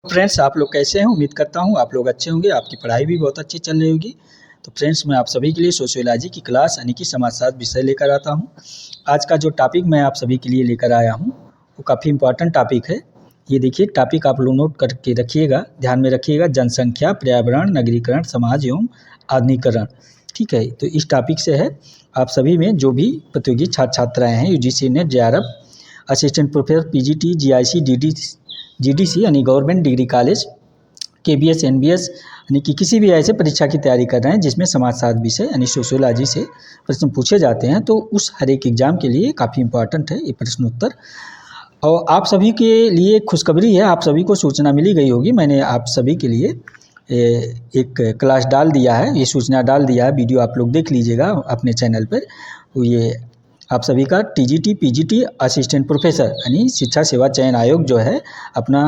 Friends, आप लोग कैसे हैं? उम्मीद करता हूं आप लोग अच्छे होंगे। आपकी पढ़ाई भी बहुत अच्छी चल रही होगी। तो फ्रेंड्स, मैं आप सभी के लिए सोशियोलॉजी की क्लास यानी कि समाजशास्त्र विषय लेकर आता हूं। आज का जो टॉपिक मैं आप सभी के लिए लेकर आया हूं वो काफ़ी इम्पोर्टेंट टॉपिक है। ये देखिए, टॉपिक आप लोग नोट करके रखिएगा, ध्यान में रखिएगा। जनसंख्या, पर्यावरण, नगरीकरण, समाज एवं आधुनिकीकरण। ठीक है, तो इस टॉपिक से है। आप सभी में जो भी प्रतियोगी छात्र छात्राएँ हैं, UGC NET, JRF, assistant professor, PGT, GIC, GDC यानी government degree college, KBS, NBS यानी कि किसी भी ऐसे परीक्षा की तैयारी कर रहे हैं जिसमें समाजशास्त्र विषय यानी सोशियोलॉजी से प्रश्न पूछे जाते हैं, तो उस हर एक एग्जाम के लिए काफ़ी इंपॉर्टेंट है ये प्रश्न उत्तर। और आप सभी के लिए खुशखबरी है, आप सभी को सूचना मिली गई होगी। मैंने आप सभी के लिए एक क्लास डाल दिया है, ये सूचना डाल दिया है। वीडियो आप लोग देख लीजिएगा अपने चैनल पर। तो ये आप सभी का टीजीटी, पीजीटी, असिस्टेंट प्रोफेसर यानी शिक्षा सेवा चयन आयोग जो है अपना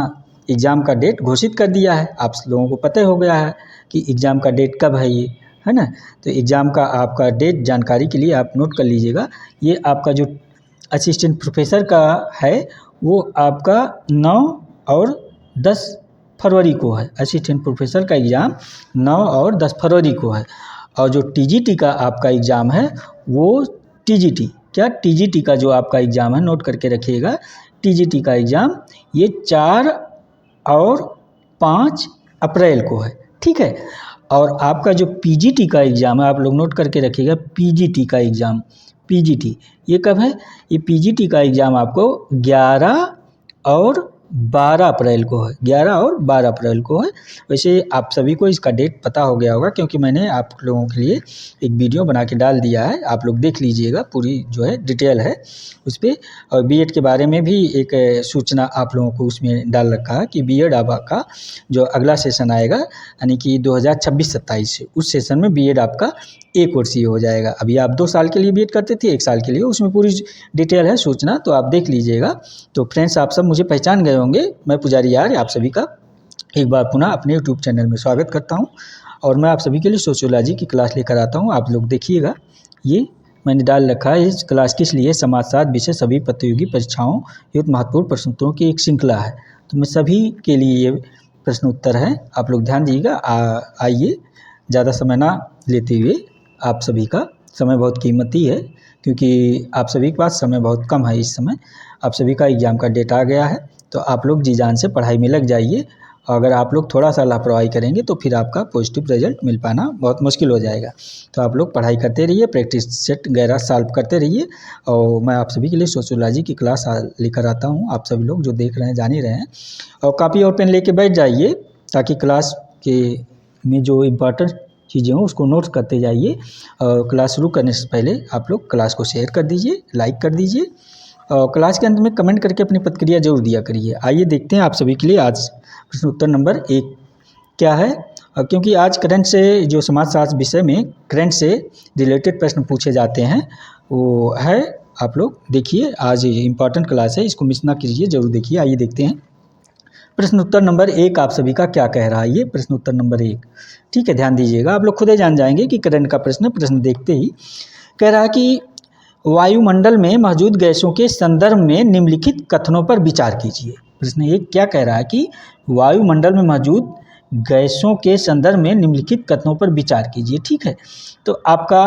एग्ज़ाम का डेट घोषित कर दिया है। आप लोगों को पता हो गया है कि एग्ज़ाम का डेट कब है, ये है ना। तो एग्ज़ाम का आपका डेट जानकारी के लिए आप नोट कर लीजिएगा। ये आपका जो असिस्टेंट प्रोफेसर का है वो आपका 9 और 10 फरवरी को है। असिस्टेंट प्रोफेसर का एग्ज़ाम 9 और 10 फरवरी को है। और जो टीजीटी का आपका एग्ज़ाम है वो टीजीटी का जो आपका एग्ज़ाम है, नोट करके रखिएगा। टीजीटी का एग्ज़ाम ये 4 और 5 अप्रैल को है। ठीक है। और आपका जो पीजीटी का एग्ज़ाम है, आप लोग नोट करके रखिएगा। पीजीटी का एग्ज़ाम, पीजीटी ये कब है? ये पीजीटी का एग्ज़ाम आपको 11 और 12 अप्रैल को है। 11 और 12 अप्रैल को है। वैसे आप सभी को इसका डेट पता हो गया होगा क्योंकि मैंने आप लोगों के लिए एक वीडियो बना के डाल दिया है। आप लोग देख लीजिएगा, पूरी जो है डिटेल है उस पर। और बीएड के बारे में भी एक सूचना आप लोगों को उसमें डाल रखा है कि बीएड आपका जो अगला सेशन आएगा यानी कि 2026-27 से, उस सेशन में बीएड आपका 1 वर्षीय हो जाएगा। अभी आप 2 साल के लिए बीएड करते थे, 1 साल के लिए, उसमें पूरी डिटेल है सूचना, तो आप देख लीजिएगा। तो फ्रेंड्स, आप सब मुझे पहचान गए होंगे। मैं पुजारी यार आप सभी का एक बार पुनः अपने यूट्यूब चैनल में स्वागत करता हूं। और मैं आप सभी के लिए सोशियोलॉजी की क्लास लेकर आता हूं। आप लोग देखिएगा, ये मैंने डाल रखा है। इस क्लास किस लिए? समाजशास्त्र विषय सभी प्रतियोगी परीक्षाओं हेतु महत्वपूर्ण प्रश्न उत्तरों की एक श्रृंखला है। तो मैं सभी के लिए ये प्रश्न उत्तर है, आप लोग ध्यान दीजिएगा। आइए, ज़्यादा समय ना लेते हुए, आप सभी का समय बहुत कीमती है क्योंकि आप सभी के पास समय बहुत कम है इस समय। आप सभी का एग्ज़ाम का डेट आ गया है, तो आप लोग जी जान से पढ़ाई में लग जाइए। अगर आप लोग थोड़ा सा लापरवाही करेंगे तो फिर आपका पॉजिटिव रिजल्ट मिल पाना बहुत मुश्किल हो जाएगा। तो आप लोग पढ़ाई करते रहिए, प्रैक्टिस सेट वगैरह सॉल्व करते रहिए। और मैं आप सभी के लिए सोशियोलॉजी की क्लास लेकर आता हूँ। आप सभी लोग जो देख रहे हैं, जान ही रहे हैं। और कॉपी और पेन लेके बैठ जाइए ताकि क्लास के में जो इम्पोर्टेंट चीज़ें हों उसको नोट करते जाइए। और क्लास शुरू करने से पहले आप लोग क्लास को शेयर कर दीजिए, लाइक कर दीजिए और क्लास के अंत में कमेंट करके अपनी प्रतिक्रिया जरूर दिया करिए। आइए देखते हैं आप सभी के लिए आज प्रश्न उत्तर नंबर 1 क्या है। क्योंकि आज करंट से जो समाजशास्त्र विषय में करंट से रिलेटेड प्रश्न पूछे जाते हैं वो है, आप लोग देखिए। आज इम्पॉर्टेंट क्लास है, इसको मिस ना कीजिए, जरूर देखिए। आइए देखते हैं प्रश्न उत्तर नंबर 1 आप सभी का क्या कह रहा है। ये प्रश्न उत्तर नंबर 1, ठीक है, ध्यान दीजिएगा। आप लोग खुद ही जान जाएंगे कि करंट का प्रश्न देखते ही कह रहा है कि वायुमंडल में मौजूद गैसों के संदर्भ में निम्नलिखित कथनों पर विचार कीजिए। प्रश्न 1 क्या कह रहा है कि वायुमंडल में मौजूद गैसों के संदर्भ में निम्नलिखित कथनों पर विचार कीजिए। ठीक है, तो आपका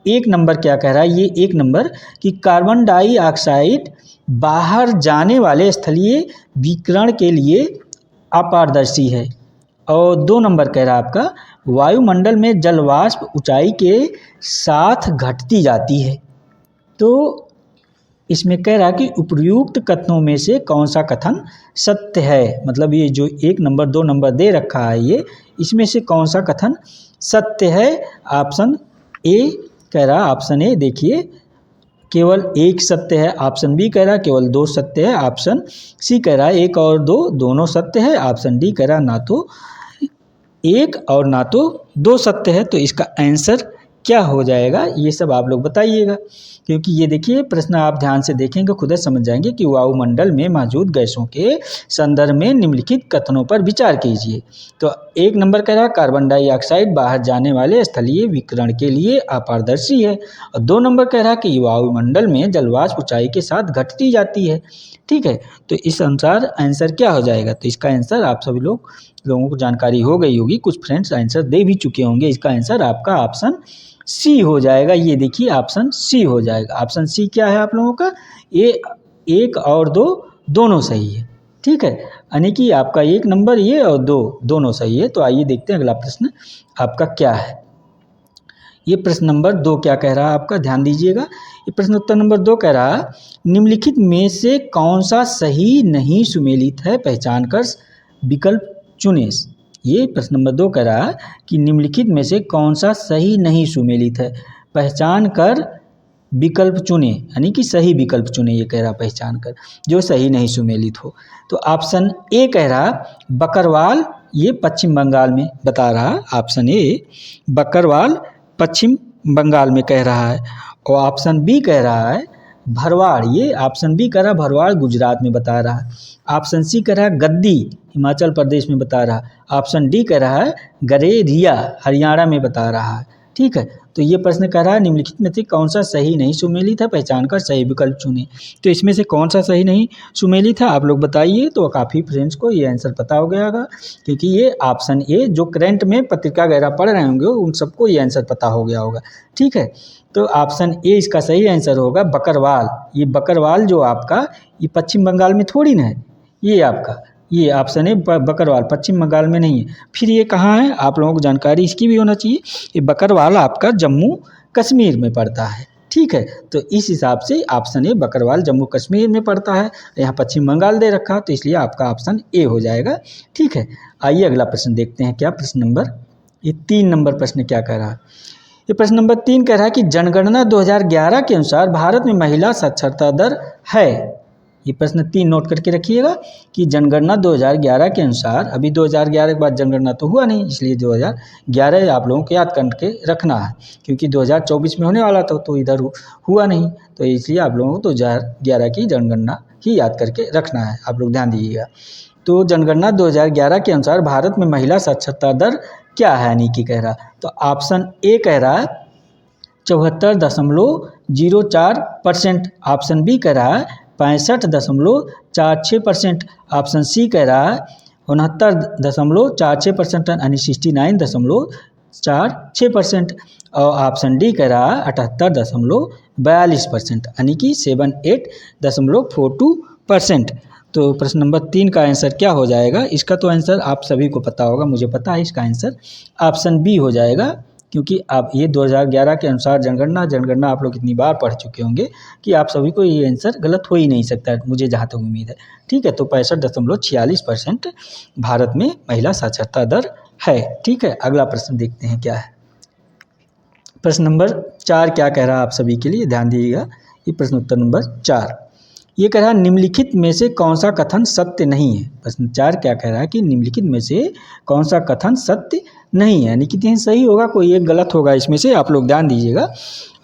1 नंबर क्या कह रहा है? ये 1 नंबर कि कार्बन डाइऑक्साइड बाहर जाने वाले स्थलीय विकिरण के लिए अपारदर्शी है। और 2 नंबर कह रहा है आपका वायुमंडल में जल वाष्प ऊंचाई के साथ घटती जाती है। तो इसमें कह रहा है कि उपयुक्त कथनों में से कौन सा कथन सत्य है। मतलब ये जो 1 नंबर 2 नंबर दे रखा है, ये इसमें से कौन सा कथन सत्य है? ऑप्शन ए कह रहा है, ऑप्शन ए देखिए, केवल 1 सत्य है। ऑप्शन बी कह रहा है केवल 2 सत्य है। ऑप्शन सी कह रहा है 1 और 2 दोनों सत्य है। ऑप्शन डी कह रहा है ना तो 1 और ना तो 2 सत्य है। तो इसका आंसर क्या हो जाएगा, ये सब आप लोग बताइएगा। क्योंकि ये देखिए प्रश्न आप ध्यान से देखेंगे खुद समझ जाएंगे कि वायुमंडल में मौजूद गैसों के संदर्भ में निम्नलिखित कथनों पर विचार कीजिए। तो 1 नंबर कह रहा कार्बन डाइऑक्साइड बाहर जाने वाले स्थलीय विकिरण के लिए अपारदर्शी है, और 2 नंबर कह रहा कि वायुमंडल में जलवाष्प ऊंचाई के साथ घटती जाती है। ठीक है, तो इस अनुसार आंसर क्या हो जाएगा, तो इसका आंसर आप सभी लोगों को जानकारी हो गई होगी, कुछ फ्रेंड्स आंसर दे भी चुके होंगे। इसका आंसर आपका ऑप्शन सी हो जाएगा। ये देखिए ऑप्शन सी हो जाएगा। ऑप्शन सी क्या है आप लोगों का, ये 1 और 2 दोनों सही है। ठीक है, यानी कि आपका 1 नंबर ये और 2 दोनों सही है। तो आइए देखते हैं अगला प्रश्न आपका क्या है। ये प्रश्न नंबर 2 क्या कह रहा है आपका, ध्यान दीजिएगा। ये प्रश्न उत्तर नंबर 2 कह रहा है निम्नलिखित में से कौन सा सही नहीं सुमेलित है, पहचान कर विकल्प चुने। ये प्रश्न नंबर 2 कह रहा है कि निम्नलिखित में से कौन सा सही नहीं सुमेलित है, पहचान कर विकल्प चुने, यानी कि सही विकल्प चुने। ये कह रहा पहचान कर जो सही नहीं सुमेलित हो। तो ऑप्शन ए कह रहा बकरवाल, ये पश्चिम बंगाल में बता रहा। ऑप्शन ए बकरवाल पश्चिम बंगाल में कह रहा है। और ऑप्शन बी कह रहा है भरवाड़, ये ऑप्शन बी कह रहा भरवाड़ गुजरात में बता रहा है। ऑप्शन सी कह रहा है गद्दी हिमाचल प्रदेश में बता रहा। ऑप्शन डी कह रहा है गरेरिया हरियाणा में बता रहा है। ठीक है, तो ये प्रश्न कह रहा है निम्नलिखित में से कौन सा सही नहीं सुमेलित है, पहचान कर सही विकल्प चुने। तो इसमें से कौन सा सही नहीं सुमेलित है आप लोग बताइए। तो काफ़ी फ्रेंड्स को ये आंसर पता हो गया होगा, क्योंकि ये ऑप्शन ए जो करंट में पत्रिका वगैरह पढ़ रहे होंगे उन सबको ये आंसर पता हो गया होगा। ठीक है, तो ऑप्शन ए इसका सही आंसर होगा बकरवाल। ये बकरवाल जो आपका ये पश्चिम बंगाल में थोड़ी ना है, ये आपका ये ऑप्शन है बकरवाल पश्चिम बंगाल में नहीं है। फिर ये कहाँ है आप लोगों को जानकारी इसकी भी होना चाहिए। ये बकरवाल आपका जम्मू कश्मीर में पड़ता है। ठीक है, तो इस हिसाब से ऑप्शन ए बकरवाल जम्मू कश्मीर में पड़ता है, यहाँ पश्चिम बंगाल दे रखा, तो इसलिए आपका ऑप्शन ए हो जाएगा। ठीक है, आइए अगला प्रश्न देखते हैं। क्या प्रश्न नंबर ये 3 नंबर प्रश्न क्या कह रहा है। ये प्रश्न नंबर 3 कह रहा है कि जनगणना 2011 के अनुसार भारत में महिला साक्षरता दर है। ये प्रश्न 3 नोट करके रखिएगा कि जनगणना 2011 के अनुसार, अभी 2011 के बाद जनगणना तो हुआ नहीं, इसलिए 2011 आप लोगों को याद करके रखना है, क्योंकि 2024 में होने वाला था तो इधर हुआ नहीं, तो इसलिए आप लोगों को 2011 की जनगणना ही याद करके रखना है। आप लोग ध्यान दीजिएगा। तो जनगणना 2011 के अनुसार भारत में महिला साक्षरता दर क्या है, यानी कि कह रहा। तो ऑप्शन ए कह रहा है 74.04%। ऑप्शन बी कह रहा है 65.46%। ऑप्शन सी कह रहा है 69.46%, यानी 69.46%। और ऑप्शन डी कह रहा है 78.42%, यानी कि 78.42%। तो प्रश्न नंबर 3 का आंसर क्या हो जाएगा। इसका तो आंसर आप सभी को पता होगा, मुझे पता है। इसका आंसर ऑप्शन बी हो जाएगा, क्योंकि आप ये 2011 के अनुसार जनगणना आप लोग इतनी बार पढ़ चुके होंगे कि आप सभी को ये आंसर गलत हो ही नहीं सकता, मुझे जहाँ तक उम्मीद है। ठीक है, तो 65.46% भारत में महिला साक्षरता दर है। ठीक है, अगला प्रश्न देखते हैं क्या है। प्रश्न नंबर 4 क्या कह रहा है आप सभी के लिए, ध्यान दीजिएगा। ये प्रश्न उत्तर नंबर 4 ये कह रहा है निम्नलिखित में से कौन सा कथन सत्य नहीं है। प्रश्न 4 क्या कह रहा है कि निम्नलिखित में से कौन सा कथन सत्य नहीं है, यानी कि 3 सही होगा, कोई एक गलत होगा इसमें से। आप लोग ध्यान दीजिएगा।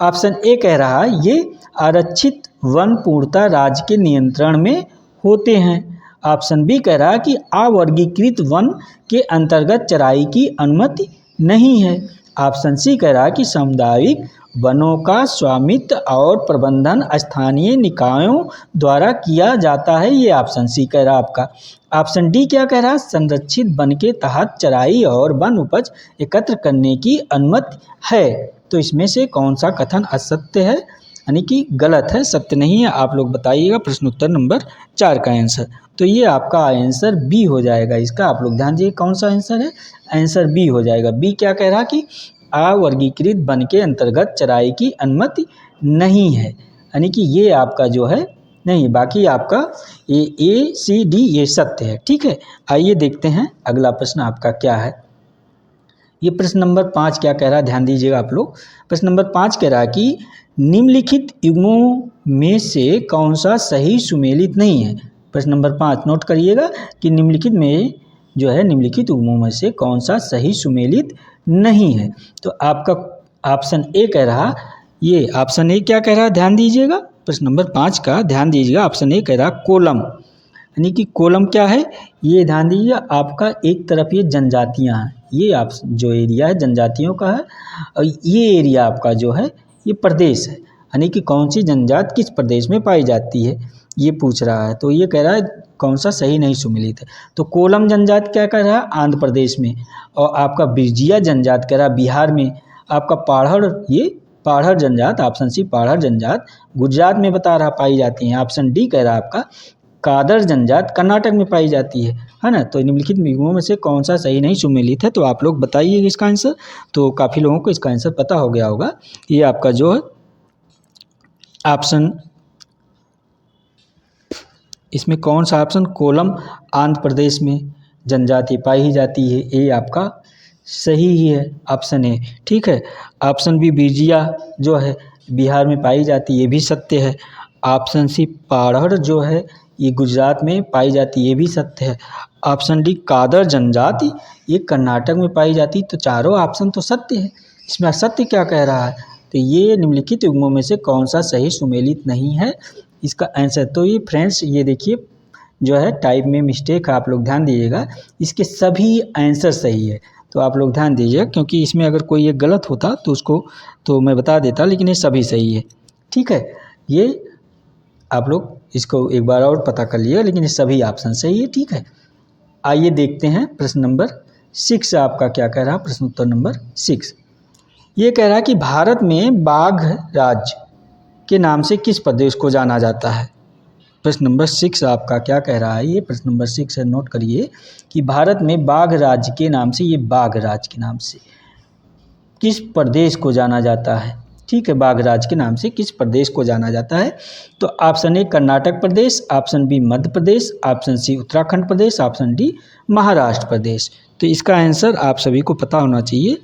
ऑप्शन ए कह रहा है ये आरक्षित वन पूर्णतः राज्य के नियंत्रण में होते हैं। ऑप्शन बी कह रहा है कि अवर्गीकृत वन के अंतर्गत चराई की अनुमति नहीं है। ऑप्शन सी कह रहा है कि सामुदायिक वनों का स्वामित्व और प्रबंधन स्थानीय निकायों द्वारा किया जाता है। ये ऑप्शन सी कह रहा है आपका। ऑप्शन डी क्या कह रहा है संरक्षित वन के तहत चराई और वन उपज एकत्र करने की अनुमति है। तो इसमें से कौन सा कथन असत्य है, यानी कि गलत है, सत्य नहीं है, आप लोग बताइएगा। प्रश्न उत्तर नंबर 4 का आंसर, तो ये आपका आंसर बी हो जाएगा। इसका आप लोग ध्यान दीजिए कौन सा आंसर है, आंसर बी हो जाएगा। बी क्या कह रहा कि अवर्गीकृत वन के अंतर्गत चराई की अनुमति नहीं है, यानी कि ये आपका जो है नहीं, बाकी आपका ये ए सी डी ये सत्य है। ठीक है, आइए देखते हैं अगला प्रश्न आपका क्या है। ये प्रश्न नंबर 5 क्या कह रहा है, ध्यान दीजिएगा आप लोग। प्रश्न नंबर 5 कह रहा है कि निम्नलिखित युग्मों में से कौन सा सही सुमेलित नहीं है। प्रश्न नंबर 5 नोट करिएगा कि निम्नलिखित में जो है निम्नलिखित युग्मों में से कौन सा सही सुमेलित नहीं है। तो आपका ऑप्शन ए कह रहा, ये ऑप्शन ए क्या कह रहा है ध्यान दीजिएगा, प्रश्न नंबर 5 का ध्यान दीजिएगा। ऑप्शन ए कह रहा कोलम, यानी कि कोलम क्या है, ये ध्यान दीजिए आपका एक तरफ ये जनजातियां हैं, ये आप जो एरिया है जनजातियों का है, और ये एरिया आपका जो है ये प्रदेश है, यानी कि कौन सी जनजाति किस प्रदेश में पाई जाती है ये पूछ रहा है। तो ये कह रहा है कौन सा सही नहीं सुमेलित है। तो कोलम जनजाति क्या कह रहा है आंध्र प्रदेश में, और आपका बिरजिया जनजाति कह रहा है बिहार में, आपका पाढ़ड़, ये पाढ़ड़ जनजाति ऑप्शन सी पाढ़ड़ जनजाति गुजरात में बता रहा पाई जाती है। ऑप्शन डी कह रहा है आपका कादर जनजाति कर्नाटक में पाई जाती है ना। तो निम्नलिखित विकल्पों में से कौन सा सही नहीं सुमेलित है, तो आप लोग बताइए इसका आंसर। तो काफ़ी लोगों को इसका आंसर पता हो गया होगा। ये आपका जो है ऑप्शन, इसमें कौन सा ऑप्शन, कोलम आंध्र प्रदेश में जनजाति पाई जाती है, ये आपका सही ही है ऑप्शन ए। ठीक है, ऑप्शन बी बिरजिया जो है बिहार में पाई जाती है, ये भी सत्य है। ऑप्शन सी पाढ़ड़ जो है ये गुजरात में पाई जाती है, ये भी सत्य है। ऑप्शन डी कादर जनजाति ये कर्नाटक में पाई जाती है। तो चारों ऑप्शन तो सत्य है, इसमें असत्य क्या कह रहा है, तो ये निम्नलिखित युग्मों में से कौन सा सही सुमेलित नहीं है इसका आंसर। तो ये फ्रेंड्स ये देखिए जो है टाइप में मिस्टेक है, आप लोग ध्यान दीजिएगा, इसके सभी आंसर सही है। तो आप लोग ध्यान दीजिएगा, क्योंकि इसमें अगर कोई एक गलत होता तो उसको तो मैं बता देता, लेकिन ये सभी सही है। ठीक है, ये आप लोग इसको एक बार और पता कर लिया, लेकिन ये सभी ऑप्शन सही है। ठीक है, आइए देखते हैं प्रश्न नंबर 6 आपका क्या कह रहा है। प्रश्न उत्तर नंबर 6 ये कह रहा है कि भारत में बाघ राज्य के नाम से किस प्रदेश को जाना जाता है। प्रश्न नंबर 6 आपका क्या कह रहा है, ये प्रश्न नंबर 6 है, नोट करिए कि भारत में बाघ राज्य के नाम से, ये बाघ राज्य के नाम से किस प्रदेश को जाना जाता है। ठीक है, बाघ राज्य के नाम से किस प्रदेश को जाना जाता है। तो option A Karnataka Pradesh, option B Madhya Pradesh, option C Uttarakhand Pradesh, option D Maharashtra Pradesh. तो इसका आंसर आप सभी को पता होना चाहिए,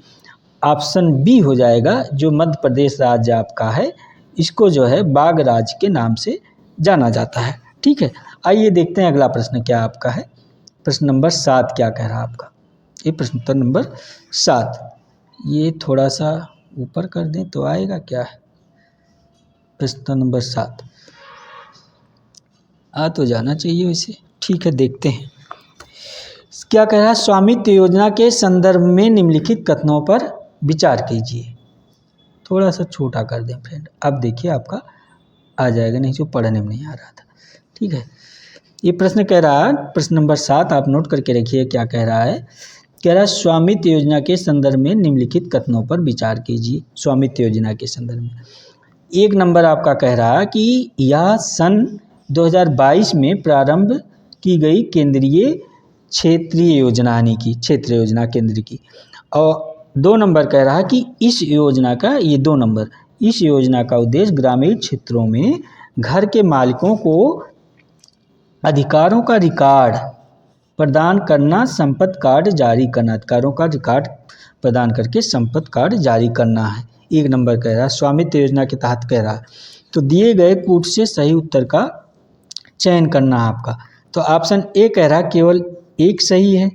ऑप्शन बी हो जाएगा, जो मध्य प्रदेश राज्य आपका है, इसको जो है बाघ राज्य के नाम से जाना जाता है। ठीक है, आइए देखते हैं अगला प्रश्न क्या आपका है। प्रश्न नंबर 7 क्या कह रहा है आपका, ये प्रश्न उत्तर नंबर 7, ये थोड़ा सा ऊपर कर दें तो आएगा क्या है। प्रश्न नंबर 7 आ तो जाना चाहिए वैसे। ठीक है, देखते हैं क्या कह रहा है। स्वामित्व योजना के संदर्भ में निम्नलिखित कथनों पर विचार कीजिए। थोड़ा सा छोटा कर दें फ्रेंड, अब देखिए आपका आ जाएगा, नहीं तो पढ़ने में नहीं आ रहा था। ठीक है, ये प्रश्न कह रहा है, प्रश्न नंबर 7 आप नोट करके रखिए क्या कह रहा है। कह रहा है स्वामित्व योजना के संदर्भ में निम्नलिखित कथनों पर विचार कीजिए। स्वामित्व योजना के संदर्भ में 1 नंबर आपका कह रहा है कि यह सन 2022 में प्रारंभ की गई केंद्रीय क्षेत्रीय योजना, यानी कि क्षेत्र योजना केंद्र की। और 2 नंबर कह रहा है कि इस योजना का, ये 2 नंबर, इस योजना का उद्देश्य ग्रामीण क्षेत्रों में घर के मालिकों को अधिकारों का रिकॉर्ड प्रदान करना, संपत्ति कार्ड जारी करना, अधिकारों का रिकॉर्ड प्रदान करके संपत्ति कार्ड जारी करना है। 1 नंबर कह रहा है स्वामित्व योजना के तहत कह रहा है। तो दिए गए कूट से सही उत्तर का चयन करना है आपका। तो ऑप्शन ए कह रहा है केवल 1 सही है,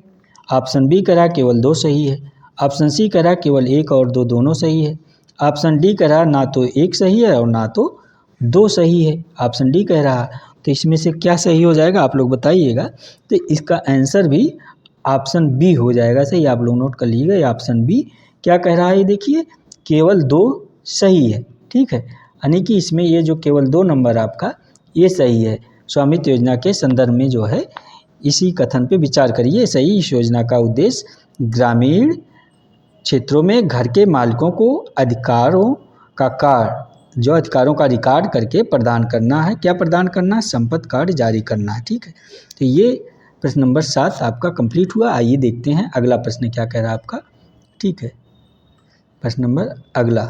ऑप्शन बी कह रहा है केवल 2 सही है, ऑप्शन सी कह रहा है केवल 1 और 2 दोनों सही है, ऑप्शन डी कह रहा है ना तो 1 सही है और ना तो 2 सही है, ऑप्शन डी कह रहा है। तो इसमें से क्या सही हो जाएगा आप लोग बताइएगा। तो इसका आंसर भी ऑप्शन बी हो जाएगा सही, आप लोग नोट कर लीजिएगा। ऑप्शन बी क्या कह रहा है, ये देखिए केवल 2 सही है। ठीक है, यानी कि इसमें ये जो केवल 2 नंबर आपका ये सही है। स्वामित्व योजना के संदर्भ में जो है इसी कथन पे विचार करिए सही। इस योजना का उद्देश्य ग्रामीण क्षेत्रों में घर के मालिकों को अधिकारों का रिकॉर्ड करके प्रदान करना है। क्या प्रदान करना है, संपत्ति कार्ड जारी करना है। ठीक है, तो ये प्रश्न नंबर 7 आपका कंप्लीट हुआ। आइए देखते हैं अगला प्रश्न क्या कह रहा है आपका। ठीक है, प्रश्न नंबर अगला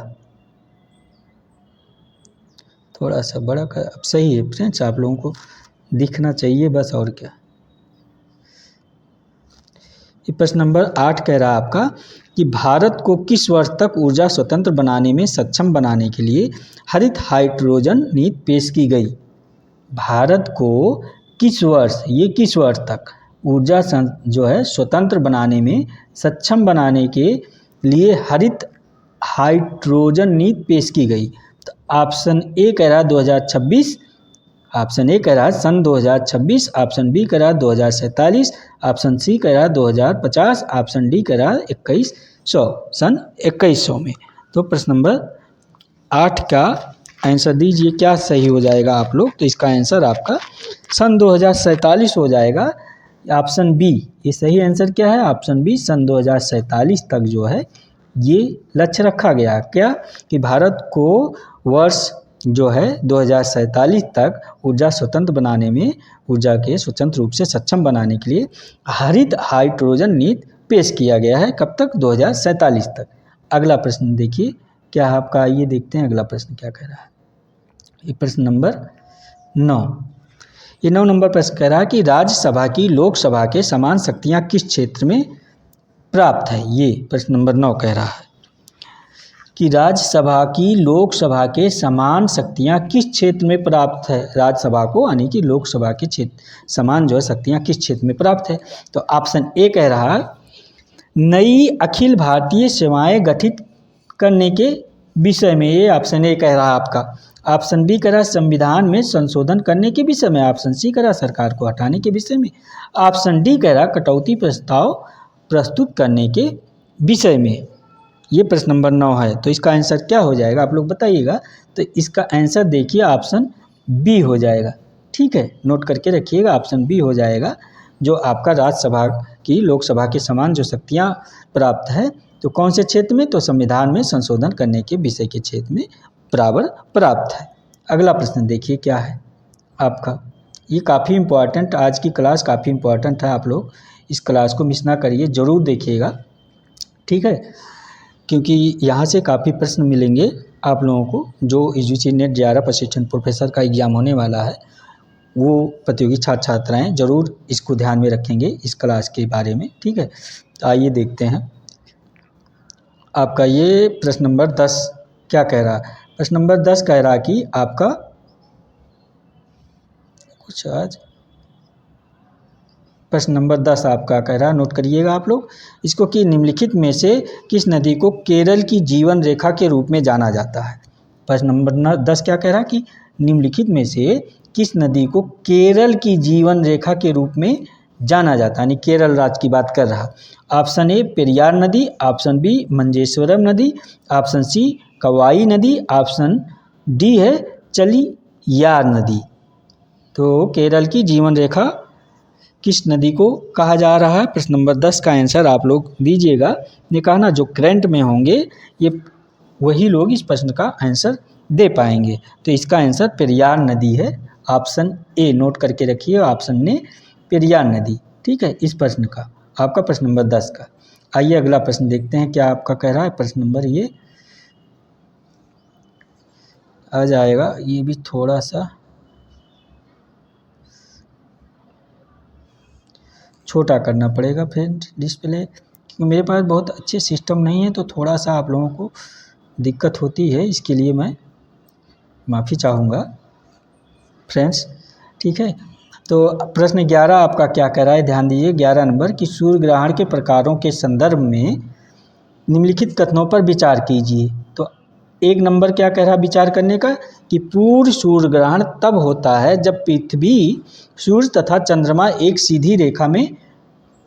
थोड़ा सा बड़ा कर, अब सही है फ्रेंड्स, आप लोगों को दिखना चाहिए बस, और क्या। ये प्रश्न नंबर 8 कह रहा है आपका कि भारत को किस वर्ष तक ऊर्जा स्वतंत्र बनाने में सक्षम बनाने के लिए हरित हाइड्रोजन नीति पेश की गई। भारत को किस वर्ष, ये किस वर्ष तक ऊर्जा जो है स्वतंत्र बनाने में सक्षम बनाने के लिए हरित हाइड्रोजन नीति पेश की गई? तो ऑप्शन ए कह रहा है 2026, ऑप्शन ए कह रहा है सन 2026, ऑप्शन बी कह रहा है 2047, ऑप्शन सी कह रहा है 2050, ऑप्शन डी कह रहा है 2100, सन 2100 में। तो प्रश्न नंबर 8 का आंसर दीजिए, क्या सही हो जाएगा आप लोग? तो इसका आंसर आपका सन 2047 हो जाएगा। ऑप्शन बी ये सही आंसर क्या है? ऑप्शन बी सन 2047 तक जो है ये लक्ष्य रखा गया। क्या कि भारत को वर्ष जो है 2047 तक ऊर्जा स्वतंत्र बनाने में, ऊर्जा के स्वतंत्र रूप से सक्षम बनाने के लिए हरित हाइड्रोजन नीति पेश किया गया है। कब तक? 2047 तक। अगला प्रश्न देखिए क्या आपका, ये देखते हैं अगला प्रश्न क्या कह रहा है। ये प्रश्न नंबर 9, ये 9 नंबर प्रश्न कह रहा है कि राज्यसभा की लोकसभा के समान शक्तियां किस क्षेत्र में प्राप्त है? ये प्रश्न नंबर 9 कह रहा है कि राज्यसभा की लोकसभा के समान शक्तियां किस क्षेत्र में प्राप्त है? राज्यसभा को यानी कि लोकसभा के क्षेत्र समान जो है शक्तियां किस क्षेत्र में प्राप्त है? तो ऑप्शन ए कह रहा है नई अखिल भारतीय सेवाएं गठित करने के विषय में, ये ऑप्शन ए कह रहा है आपका। ऑप्शन बी कह रहा है संविधान में संशोधन करने के विषय में, ऑप्शन सी कह रहा है सरकार को हटाने के विषय में, ऑप्शन डी कह रहा है कटौती प्रस्ताव प्रस्तुत करने के विषय में। ये प्रश्न नंबर 9 है। तो इसका आंसर क्या हो जाएगा आप लोग बताइएगा। तो इसका आंसर देखिए ऑप्शन बी हो जाएगा। ठीक है, नोट करके रखिएगा, ऑप्शन बी हो जाएगा। जो आपका राज्यसभा की लोकसभा के समान जो शक्तियाँ प्राप्त है तो कौन से क्षेत्र में? तो संविधान में संशोधन करने के विषय के क्षेत्र में बराबर प्राप्त है। अगला प्रश्न देखिए क्या है आपका। ये काफ़ी इम्पोर्टेंट, आज की क्लास काफ़ी इम्पोर्टेंट है। आप लोग इस क्लास को मिस ना करिए, ज़रूर देखिएगा। ठीक है, क्योंकि यहाँ से काफ़ी प्रश्न मिलेंगे आप लोगों को। जो UGC नेट 11 प्रशिक्षण प्रोफेसर का एग्ज़ाम होने वाला है, वो प्रतियोगी छात्र छात्राएँ ज़रूर इसको ध्यान में रखेंगे इस क्लास के बारे में। ठीक है, आइए देखते हैं आपका ये प्रश्न नंबर 10 क्या कह रहा है। प्रश्न नंबर 10 कह रहा कि आपका कुछ आज प्रश्न नंबर 10 आपका कह रहा, नोट करिएगा आप लोग इसको, कि निम्नलिखित में से किस नदी को केरल की जीवन रेखा के रूप में जाना जाता है? प्रश्न नंबर 10 क्या कह रहा कि निम्नलिखित में से किस नदी को केरल की जीवन रेखा के रूप में जाना जाता है, यानी केरल राज्य की बात कर रहा। ऑप्शन ए पेरियार नदी, ऑप्शन बी मंजेश्वरम नदी, ऑप्शन सी कवाई नदी, ऑप्शन डी है चलियार नदी। तो केरल की जीवन रेखा किस नदी को कहा जा रहा है? प्रश्न नंबर 10 का आंसर आप लोग दीजिएगा। ने कहा ना, जो करंट में होंगे ये वही लोग इस प्रश्न का आंसर दे पाएंगे। तो इसका आंसर पेरियार नदी है, ऑप्शन ए नोट करके रखिए, ऑप्शन ने पेरियार नदी। ठीक है, इस प्रश्न का आपका प्रश्न नंबर 10 का। आइए अगला प्रश्न देखते हैं क्या आपका कह रहा है। प्रश्न नंबर ये आ जाएगा, ये भी थोड़ा सा छोटा करना पड़ेगा फ्रेंड डिस्प्ले, क्योंकि मेरे पास बहुत अच्छे सिस्टम नहीं है, तो थोड़ा सा आप लोगों को दिक्कत होती है। इसके लिए मैं माफ़ी चाहूँगा फ्रेंड्स। ठीक है, तो प्रश्न 11 आपका क्या कह रहा है, ध्यान दीजिए 11 नंबर, कि सूर्य ग्रहण के प्रकारों के संदर्भ में निम्नलिखित कथनों पर विचार कीजिए। तो 1 नंबर क्या कह रहा है विचार करने का, कि पूर्ण सूर्य ग्रहण तब होता है जब पृथ्वी, सूर्य तथा चंद्रमा एक सीधी रेखा में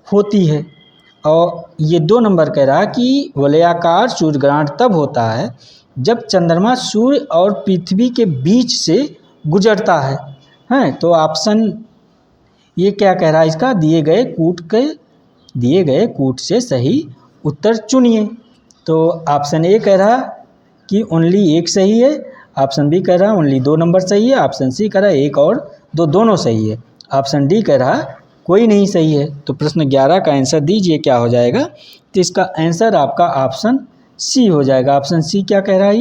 होती है। और ये 2 नंबर कह रहा है कि वलयाकार सूर्य ग्रहण तब होता है जब चंद्रमा सूर्य और पृथ्वी के बीच से गुजरता है। हैं, तो ऑप्शन ये क्या कह रहा है इसका, दिए गए कूट से सही उत्तर चुनिए। तो ऑप्शन ए कह रहा कि ओनली 1 सही है, ऑप्शन बी कह रहा ओनली 2 नंबर सही है, ऑप्शन सी कह रहा 1 और 2 दोनों सही है, ऑप्शन डी कह रहा कोई नहीं सही है। तो प्रश्न 11 का आंसर दीजिए क्या हो जाएगा। तो इसका आंसर आपका ऑप्शन सी हो जाएगा। ऑप्शन सी क्या कह रहा है,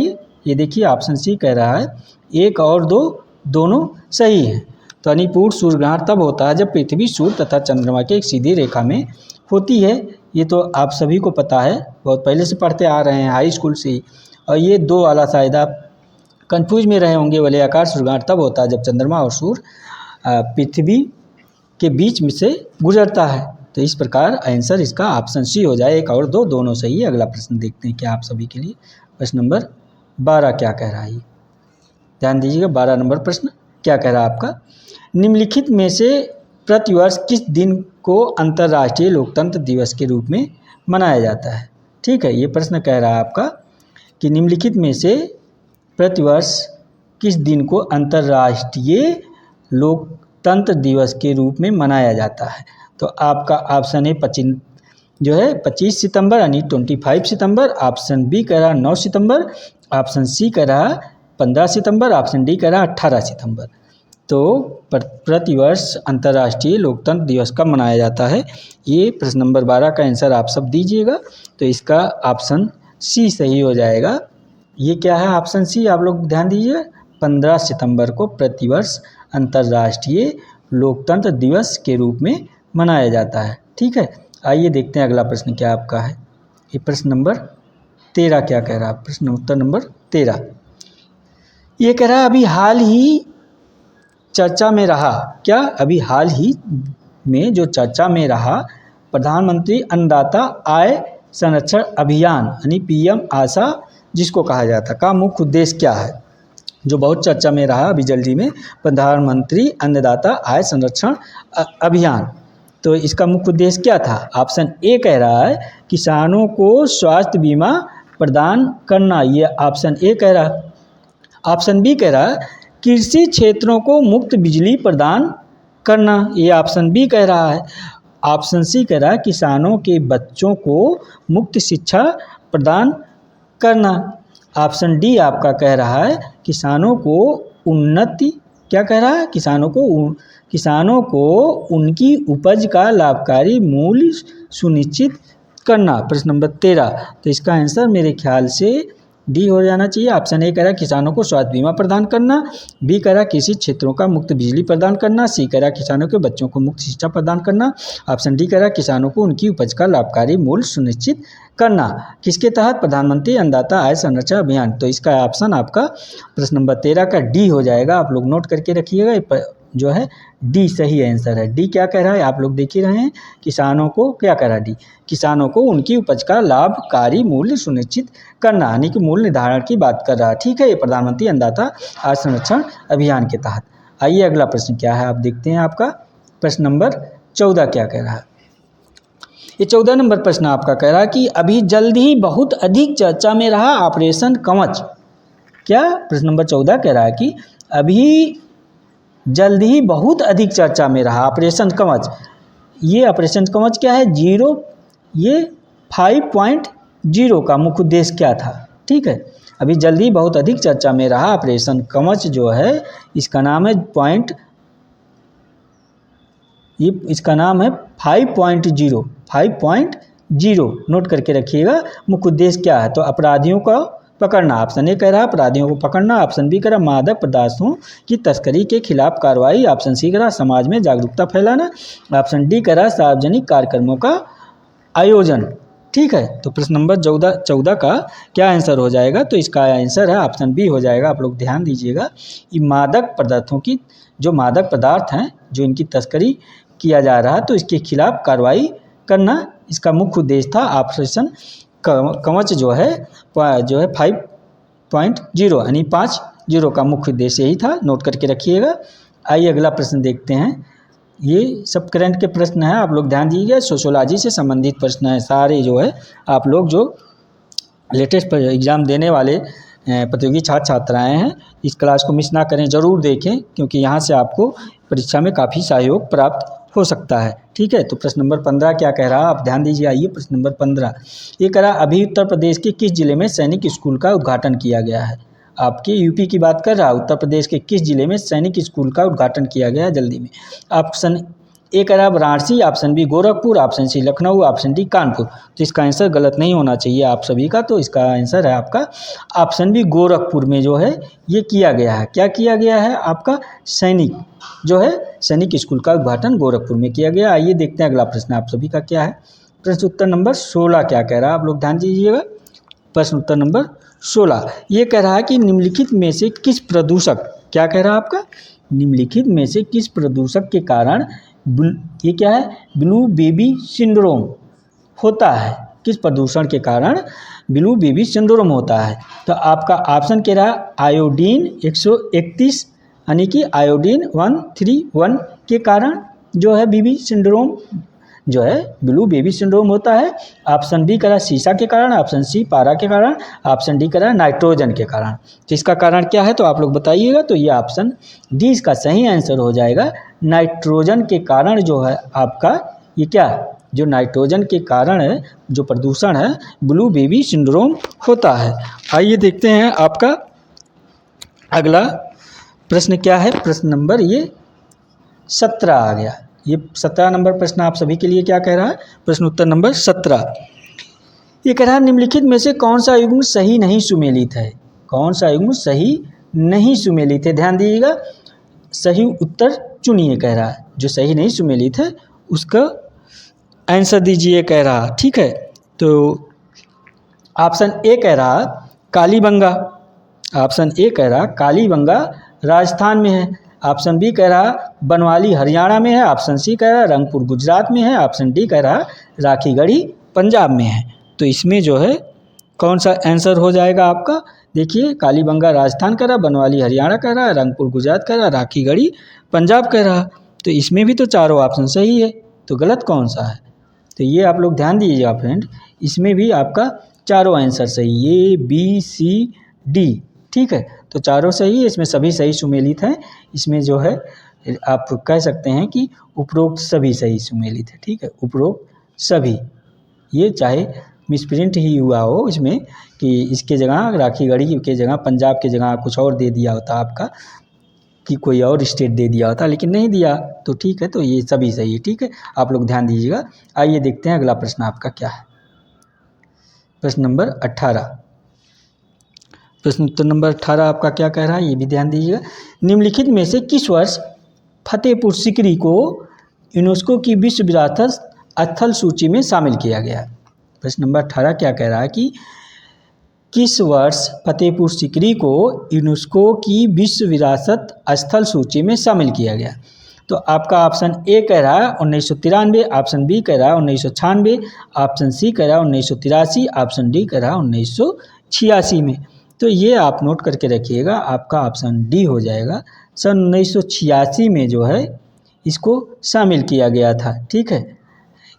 ये देखिए ऑप्शन सी कह रहा है 1 और 2 दोनों सही है। तो यानी पूर्ण सूर्य ग्रहण तब होता है जब पृथ्वी, सूर्य तथा चंद्रमा के एक सीधी रेखा में होती है। ये तो आप सभी को पता है, बहुत पहले से पढ़ते आ रहे हैं हाई स्कूल से ही। और ये 2 वाला शायद आप कंफ्यूज में रहे होंगे, वलयाकार सूर्य ग्रहण तब होता है जब चंद्रमा और सूर्य पृथ्वी के बीच में से गुजरता है। तो इस प्रकार आंसर इसका ऑप्शन सी हो जाए, 1 और 2 दोनों सही है। अगला प्रश्न देखते हैं क्या आप सभी के लिए प्रश्न नंबर 12 क्या कह रहा है, ये ध्यान दीजिएगा। 12 नंबर प्रश्न क्या कह रहा है आपका, निम्नलिखित में से प्रतिवर्ष किस दिन को अंतर्राष्ट्रीय लोकतंत्र दिवस के रूप में मनाया जाता है। ठीक है, ये प्रश्न कह रहा है आपका कि निम्नलिखित में से प्रतिवर्ष किस दिन को अंतर्राष्ट्रीय लोकतंत्र दिवस के रूप में मनाया जाता है। तो आपका ऑप्शन है 25 सितंबर यानी 25 सितंबर, ऑप्शन बी कह रहा 9 सितंबर, ऑप्शन सी कह रहा 15 सितंबर, ऑप्शन डी कह रहा 18 सितंबर। तो प्रतिवर्ष अंतर्राष्ट्रीय लोकतंत्र दिवस कब मनाया जाता है, ये प्रश्न नंबर 12 का आंसर आप सब दीजिएगा। तो इसका ऑप्शन सी सही हो जाएगा। ये क्या है ऑप्शन सी, आप लोग ध्यान दीजिए, 15 सितंबर को प्रतिवर्ष अंतर्राष्ट्रीय लोकतंत्र दिवस के रूप में मनाया जाता है। ठीक है, आइए देखते हैं अगला प्रश्न क्या आपका है। ये प्रश्न नंबर 13 क्या कह रहा है, प्रश्न उत्तर नंबर 13 ये कह रहा है अभी हाल ही चर्चा में रहा, क्या अभी हाल ही में जो चर्चा में रहा प्रधानमंत्री अन्नदाता आय संरक्षण अभियान यानी पीएम आशा जिसको कहा जाता का मुख्य उद्देश्य क्या है। जो बहुत चर्चा में रहा अभी जल्दी में प्रधानमंत्री अन्नदाता आय संरक्षण अभियान, तो इसका मुख्य उद्देश्य क्या था। ऑप्शन ए कह रहा है किसानों को स्वास्थ्य बीमा प्रदान करना, ये ऑप्शन ए कह रहा है। ऑप्शन बी कह रहा है कृषि क्षेत्रों को मुफ्त बिजली प्रदान करना, ये ऑप्शन बी कह रहा है। ऑप्शन सी कह रहा है किसानों के बच्चों को मुफ्त शिक्षा प्रदान करना। ऑप्शन डी आपका कह रहा है किसानों को उन्नति, क्या कह रहा है, किसानों को उनकी उपज का लाभकारी मूल्य सुनिश्चित करना। प्रश्न नंबर 13, तो इसका आंसर मेरे ख्याल से डी हो जाना चाहिए। ऑप्शन ए कह रहा है किसानों को स्वास्थ्य बीमा प्रदान करना, बी कह रहा है कृषि क्षेत्रों का मुफ्त बिजली प्रदान करना, सी कह रहा है किसानों के बच्चों को मुफ्त शिक्षा प्रदान करना, ऑप्शन डी कह रहा है किसानों को उनकी उपज का लाभकारी मूल्य सुनिश्चित करना। किसके तहत, प्रधानमंत्री अन्नदाता आय संरक्षण अभियान। तो इसका ऑप्शन आपका प्रश्न नंबर 13 का डी हो जाएगा। आप लोग नोट करके रखिएगा, जो है डी सही आंसर है। डी क्या कह रहा है आप लोग देख ही रहे हैं, किसानों को क्या कह रहा है डी, किसानों को उनकी उपज का लाभकारी मूल्य सुनिश्चित करना यानी कि मूल्य निर्धारण की बात कर रहा है। ठीक है, ये प्रधानमंत्री अन्नदाता आय संरक्षण अभियान के तहत। आइए अगला प्रश्न क्या है आप देखते हैं। आपका प्रश्न नंबर 14 क्या कह रहा है। ये 14 नंबर प्रश्न आपका कह रहा है कि अभी जल्द ही बहुत अधिक चर्चा में रहा ऑपरेशन कवच। क्या, प्रश्न नंबर 14 कह रहा है कि अभी जल्द ही बहुत अधिक चर्चा में रहा ऑपरेशन कवच। ये ऑपरेशन कवच क्या है, ये 5.0 का मुख्य उद्देश्य क्या था। ठीक है, अभी जल्द ही बहुत अधिक चर्चा में रहा ऑपरेशन कवच जो है इसका नाम है इसका नाम है 5.0 नोट करके रखिएगा। मुख्य उद्देश्य क्या है, तो अपराधियों का पकड़ना। ऑप्शन ए कह रहा है अपराधियों को पकड़ना, ऑप्शन बी कह रहा मादक पदार्थों की तस्करी के खिलाफ कार्रवाई, ऑप्शन सी कह रहा समाज में जागरूकता फैलाना, ऑप्शन डी कह रहा सार्वजनिक कार्यक्रमों का आयोजन। ठीक है, तो प्रश्न नंबर 14 का क्या आंसर हो जाएगा, तो इसका आंसर है ऑप्शन बी हो जाएगा। आप लोग ध्यान दीजिएगा, ये मादक पदार्थों की जो मादक पदार्थ हैं जो इनकी तस्करी किया जा रहा है तो इसके खिलाफ कार्रवाई करना इसका मुख्य उद्देश्य था। ऑपरेशन कवच जो है 5.0 यानी 50 का मुख्य उद्देश्य यही था, नोट करके रखिएगा। आइए अगला प्रश्न देखते हैं। ये सब करंट के प्रश्न हैं, आप लोग ध्यान दीजिएगा, सोशियोलॉजी से संबंधित प्रश्न हैं सारे। जो है आप लोग जो लेटेस्ट एग्ज़ाम देने वाले प्रतियोगी छात्र छात्राएँ हैं इस क्लास को मिस ना करें, ज़रूर देखें, क्योंकि यहाँ से आपको परीक्षा में काफ़ी सहयोग प्राप्त हो सकता है। ठीक है, तो प्रश्न नंबर 15 क्या कह रहा है आप ध्यान दीजिए। आइए प्रश्न नंबर 15 ये कह रहा अभी उत्तर प्रदेश के किस जिले में सैनिक स्कूल का उद्घाटन किया गया है। आपके यूपी की बात कर रहा है, उत्तर प्रदेश के किस जिले में सैनिक स्कूल का उद्घाटन किया गया है जल्दी में। ऑप्शन ए कह रहा Varanasi, option B Gorakhpur, option C Lucknow, option D Kanpur. तो इसका आंसर गलत नहीं होना चाहिए आप सभी का, तो इसका आंसर है आपका ऑप्शन बी गोरखपुर में जो है ये किया गया है। क्या किया गया है आपका, सैनिक स्कूल का उद्घाटन गोरखपुर में किया गया। आइए देखते हैं अगला प्रश्न आप सभी का क्या है। प्रश्न उत्तर नंबर 16 क्या कह रहा है आप लोग ध्यान दीजिएगा। प्रश्न उत्तर नंबर 16 ये कह रहा है कि निम्नलिखित में से किस प्रदूषक, क्या कह रहा है आपका, निम्नलिखित में से किस प्रदूषक के कारण ये क्या है, ब्लू बेबी सिंड्रोम होता है। किस प्रदूषण के कारण ब्लू बेबी सिंड्रोम होता है? तो आपका ऑप्शन कह रहा है आयोडीन 131 यानी कि आयोडीन 131 के कारण जो है बेबी सिंड्रोम जो है ब्लू बेबी सिंड्रोम होता है। ऑप्शन बी करा सीसा के कारण, ऑप्शन सी पारा के कारण, ऑप्शन डी करा नाइट्रोजन के कारण। तो इसका कारण क्या है तो आप लोग बताइएगा। तो ये ऑप्शन डी इसका सही आंसर हो जाएगा। नाइट्रोजन के कारण जो है आपका ये क्या जो नाइट्रोजन के कारण है जो प्रदूषण है ब्लू बेबी सिंड्रोम होता है। आइए देखते हैं आपका अगला प्रश्न क्या है। प्रश्न नंबर ये 17 आ गया। ये 17 नंबर प्रश्न आप सभी के लिए क्या कह रहा है, प्रश्न उत्तर नंबर 17। ये कह रहा है निम्नलिखित में से कौन सा युग्म सही नहीं सुमेलित है? कौन सा युग्म सही नहीं सुमेलित है? ध्यान दीजिएगा, सही उत्तर चुनिए कह रहा है। जो सही नहीं सुमेलित है उसका आंसर दीजिए कह रहा। ठीक है, तो ऑप्शन ए कह रहा कालीबंगा, ऑप्शन ए कह रहा कालीबंगा राजस्थान में है, ऑप्शन बी कह रहा बनवाली हरियाणा में है, ऑप्शन सी कह रहा रंगपुर गुजरात में है, ऑप्शन डी कह रहा राखीगढ़ी पंजाब में है। तो इसमें जो है कौन सा आंसर हो जाएगा आपका? देखिए कालीबंगा राजस्थान कह रहा, बनवाली हरियाणा कह रहा, रंगपुर गुजरात कह रहा, राखीगढ़ी पंजाब कह रहा। तो इसमें भी तो चारों ऑप्शन सही है, तो गलत कौन सा है? तो ये आप लोग ध्यान दीजिएगा फ्रेंड, इसमें भी आपका चारों आंसर सही, ए बी सी डी। ठीक है, तो चारों सही है, इसमें सभी सही सुमेलित हैं। इसमें जो है आप कह सकते हैं कि उपरोक्त सभी सही सुमेलित है। ठीक है, उपरोक्त सभी, ये चाहे मिसप्रिंट ही हुआ हो इसमें कि इसके जगह राखीगढ़ी के जगह पंजाब के जगह कुछ और दे दिया होता आपका कि कोई और स्टेट दे दिया होता, लेकिन नहीं दिया। तो ठीक है, तो ये सभी सही है। ठीक है, आप लोग ध्यान दीजिएगा। आइए देखते हैं अगला प्रश्न आपका क्या है। प्रश्न नंबर 18, प्रश्न उत्तर नंबर 18 आपका क्या कह रहा है ये भी ध्यान दीजिएगा। निम्नलिखित में से किस वर्ष फतेहपुर सीकरी को यूनेस्को की विश्व विरासत स्थल सूची में शामिल किया गया? प्रश्न नंबर 18 क्या कह रहा है कि किस वर्ष फतेहपुर सीकरी को यूनेस्को की विश्व विरासत स्थल सूची में शामिल किया गया? तो आपका ऑप्शन ए कह रहा है 1993, ऑप्शन बी कह रहा है 1996, ऑप्शन सी कह रहा है 1983, ऑप्शन डी कह रहा है 1986 में। तो ये आप नोट करके रखिएगा, आपका ऑप्शन डी हो जाएगा। सन 1986 में जो है इसको शामिल किया गया था। ठीक है,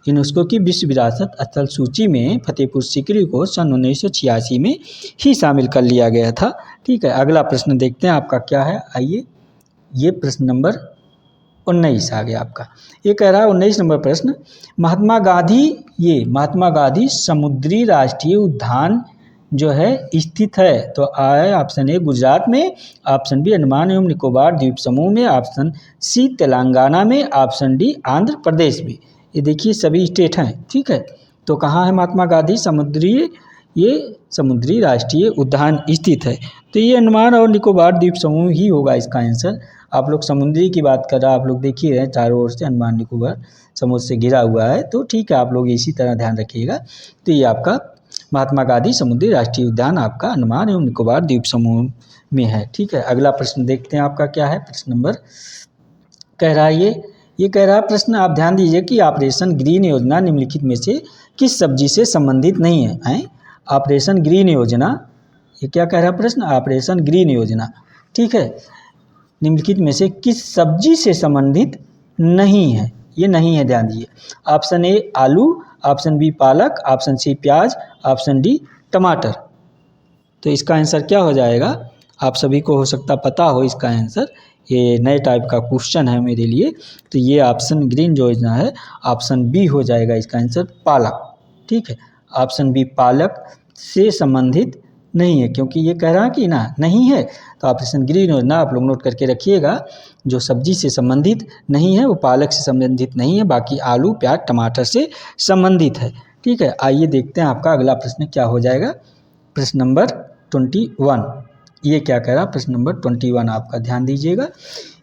यूनेस्को की विश्व विरासत स्थल सूची में फतेहपुर सीकरी को सन 1986 में ही शामिल कर लिया गया था। ठीक है, अगला प्रश्न देखते हैं आपका क्या है। आइए, ये प्रश्न नंबर 19 आ गया आपका। ये कह रहा है 19 नंबर प्रश्न, महात्मा गांधी समुद्री राष्ट्रीय उद्यान जो है स्थित है? तो आए ऑप्शन ए गुजरात में, ऑप्शन बी अंडमान एवं निकोबार द्वीप समूह में, ऑप्शन सी तेलंगाना में, ऑप्शन डी आंध्र प्रदेश में। ये देखिए सभी स्टेट हैं। ठीक है, तो कहाँ है महात्मा गांधी समुद्री राष्ट्रीय उद्यान स्थित है? तो ये अंडमान और निकोबार द्वीप समूह ही होगा इसका आंसर। आप लोग समुद्री की बात कर रहा, आप लोग देखिए रहे चारों ओर से अंडमान निकोबार समुद्र से घिरा हुआ है। तो ठीक है, आप लोग इसी तरह ध्यान रखिएगा। तो ये आपका महात्मा गांधी समुद्री राष्ट्रीय उद्यान आपका अंडमान एवं निकोबार द्वीप समूह में है। ठीक है, अगला प्रश्न देखते हैं आपका क्या है। प्रश्न नंबर कह रहा है ये कह रहा है प्रश्न, आप ध्यान दीजिए कि ऑपरेशन ग्रीन योजना निम्नलिखित में से किस सब्जी से संबंधित नहीं है? ऑपरेशन ग्रीन योजना, ये क्या कह रहा है प्रश्न? ऑपरेशन ग्रीन योजना। ठीक है, निम्नलिखित में से किस सब्जी से संबंधित नहीं है? ये नहीं है, ध्यान दीजिए। ऑप्शन ए आलू, ऑप्शन बी पालक, ऑप्शन सी प्याज, ऑप्शन डी टमाटर। तो इसका आंसर क्या हो जाएगा? आप सभी को हो सकता पता हो इसका आंसर, ये नए टाइप का क्वेश्चन है मेरे लिए। तो ये ऑप्शन ग्रीन जो योजना है ऑप्शन बी हो जाएगा इसका आंसर, पालक। ठीक है, ऑप्शन बी पालक से संबंधित नहीं है, क्योंकि ये कह रहा है कि ना नहीं है। तो ऑपरेशन ग्रीन योजना आप लोग नोट करके रखिएगा, जो सब्जी से संबंधित नहीं है वो पालक से संबंधित नहीं है, बाकी आलू प्याज टमाटर से संबंधित है। ठीक है, आइए देखते हैं आपका अगला प्रश्न क्या हो जाएगा। प्रश्न नंबर 21, ये क्या कह रहा है? प्रश्न नंबर 21 आपका ध्यान दीजिएगा।